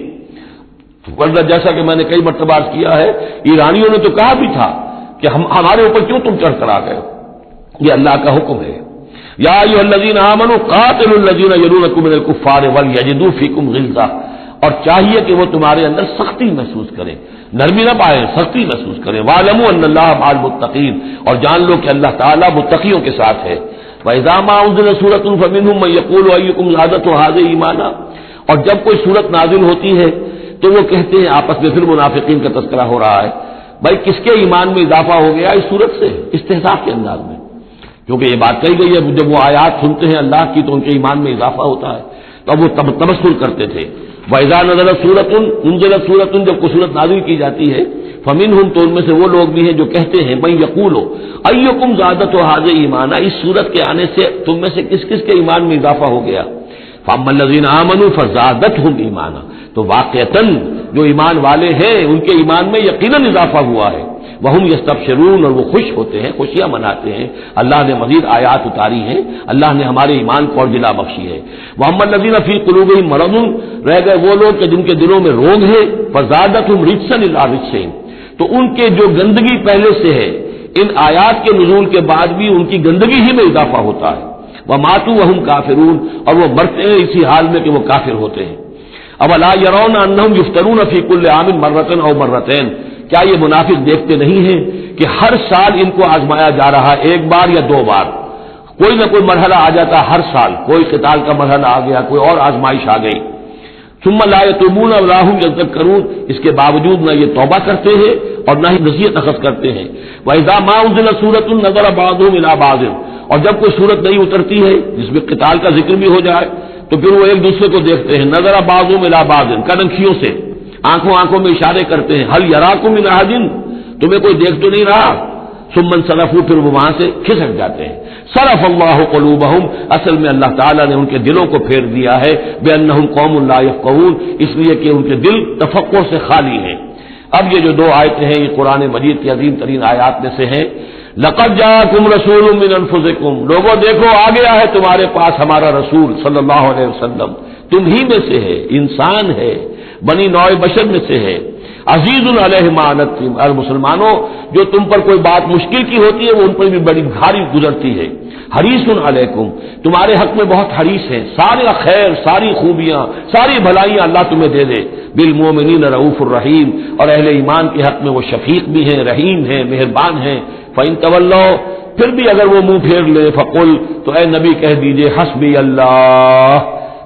ورنہ جیسا کہ میں نے کئی مرتبہ عرض کیا ہے، ایرانیوں نے تو کہا بھی تھا کہ ہمارے اوپر کیوں تم چڑھ کر آ گئے، یہ اللہ کا حکم ہے۔ یا ایھا الذین آمنوا قاتلوا الذین یلونکم من الکفار ولیجدوا فیکم غلظہ، اور چاہیے کہ وہ تمہارے اندر سختی محسوس کریں، نرمی نہ پائیں، سختی محسوس کریں۔ وَاعْلَمُوا أَنَّ اللَّهَ مَعَ الْمُتَّقِينَ، اور جان لو کہ اللہ تعالیٰ متقیوں کے ساتھ ہے۔ وَإِذَا مَا أُنزِلَتْ سُورَةٌ فَمِنْهُم مَّن يَقُولُ أَيُّكُمْ زَادَتْهُ هَٰذِهِ إِيمَانًا، اور جب کوئی سورت نازل ہوتی ہے تو وہ کہتے ہیں آپس میں، پھر منافقین کا تذکرہ ہو رہا ہے، بھائی کس کے ایمان میں اضافہ ہو گیا اس سورت سے، استہزاء کے انداز میں، کیونکہ یہ بات کہی گئی ہے جب وہ آیات سنتے ہیں اللہ کی تو ان کے ایمان میں اضافہ ہوتا ہے، تو اب وہ تبصر کرتے تھے۔ وَإِذَا نَزَلَتْ سُورَةٌ أُنزِلَتْ سُورَةٌ، جب کوئی سورت نازل کی جاتی ہے، فَمِنْهُمْ، تو ان میں سے وہ لوگ بھی ہیں جو کہتے ہیں مَن يَقُولُ أَيُّكُمْ زَادَتْهُ هَٰذِهِ إِيمَانًا، اس سورت کے آنے سے تم میں سے کس کس کے ایمان میں اضافہ ہو گیا۔ فَأَمَّا الَّذِينَ آمَنُوا فَزَادَتْهُمْ إِيمَانًا، تو واقعتاً جو ایمان والے ہیں ان کے ایمان میں یقیناً اضافہ ہوا ہے۔ وَهُمْ يَسْتَبْشِرُونَ، اور وہ خوش ہوتے ہیں، خوشیاں مناتے ہیں، اللہ نے مزید آیات اتاری ہیں، اللہ نے ہمارے ایمان کو اور جلا بخشی ہے۔ وَأَمَّا الَّذِينَ فِي قُلُوبِهِم مَّرَضٌ، رہ گئے وہ لوگ کہ جن کے دلوں میں روگ ہے، فَزَادَتْهُمْ رِجْسًا إِلَىٰ رِجْسِهِمْ، تو ان کے جو گندگی پہلے سے ہے ان آیات کے نزول کے بعد بھی ان کی گندگی ہی میں اضافہ ہوتا ہے۔ وَمَاتُوا وَهُمْ كَافِرُونَ، اور وہ مرتے ہیں اسی حال میں کہ وہ کافر ہوتے ہیں۔ أَوَلَا يَرَوْنَ أَنَّهُمْ يُفْتَنُونَ فِي كُلِّ عَامٍ مَرَّةً أَوْ مَرَّتَيْنِ، کیا یہ منافق دیکھتے نہیں ہیں کہ ہر سال ان کو آزمایا جا رہا ہے، ایک بار یا دو بار، کوئی نہ کوئی مرحلہ آ جاتا ہر سال، کوئی قتال کا مرحلہ آ گیا، کوئی اور آزمائش آ گئی۔ ثم لا يتوبون ولا هم يذكرون، اس کے باوجود نہ یہ توبہ کرتے ہیں اور نہ ہی نصیحت اخذ کرتے ہیں۔ وَإِذَا مَا أُنزِلَتْ سُورَةٌ نَظَرَ بَعْضُهُمْ إِلَىٰ بَعْضٍ، اور جب کوئی سورت نہیں اترتی ہے جس میں قتال کا ذکر بھی ہو جائے تو پھر وہ ایک دوسرے کو دیکھتے ہیں، نَظَرَ بَعْضُهُمْ إِلَىٰ بَعْضٍ، کدنکھیوں سے، آنکھوں میں اشارے کرتے ہیں، هَلْ يَرَاكُم مِّنْ أَحَدٍ، تمہیں کوئی دیکھ تو نہیں رہا، ثم انصرفوا، پھر وہ وہاں سے کھسک جاتے ہیں۔ صرف اللہ قلوبہم، اصل میں اللہ تعالیٰ نے ان کے دلوں کو پھیر دیا ہے، بأنہم قوم لا یفقہون، اس لیے کہ ان کے دل تفقہ سے خالی ہیں۔ اب یہ جو دو آیتیں ہیں یہ قرآن مجید کی عظیم ترین آیات میں سے ہیں۔ لقد جاءکم رسول من انفسکم، لوگوں دیکھو آ گیا ہے تمہارے پاس ہمارا رسول صلی اللہ علیہ وسلم، تم ہی میں سے ہے، انسان ہے، بنی نوع بشر میں سے ہے۔ عزیز علیہ ما عنتم، اور مسلمانوں جو تم پر کوئی بات مشکل کی ہوتی ہے وہ ان پر بھی بڑی بھاری گزرتی ہے۔ حریص علیکم، تمہارے حق میں بہت حریص ہے، سارے خیر، ساری خوبیاں، ساری بھلائیاں اللہ تمہیں دے دے۔ بالمومنین رؤوف الرحیم، اور اہل ایمان کے حق میں وہ شفیق بھی ہیں، رحیم ہیں، مہربان ہیں۔ فإن تولوا، پھر بھی اگر وہ منہ پھیر لے، فقل، تو اے نبی کہہ دیجئے، حسبی اللہ،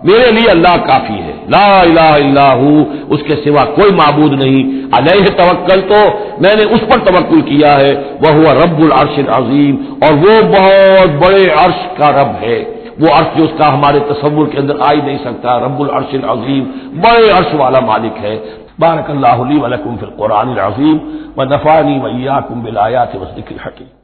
میرے لیے اللہ کافی ہے، لا الہ الا ہو، اس کے سوا کوئی معبود نہیں، علیہ توکل، تو میں نے اس پر توکل کیا ہے، وہو رب العرش العظیم، اور وہ بہت بڑے عرش کا رب ہے، وہ عرش جو اس کا ہمارے تصور کے اندر آ ہی نہیں سکتا، رب العرش العظیم، بڑے عرش والا مالک ہے۔ بارک اللہ لی ولکم فی القرآن العظیم ونفعنی وإیاکم بالآیات والذکر الحکیم۔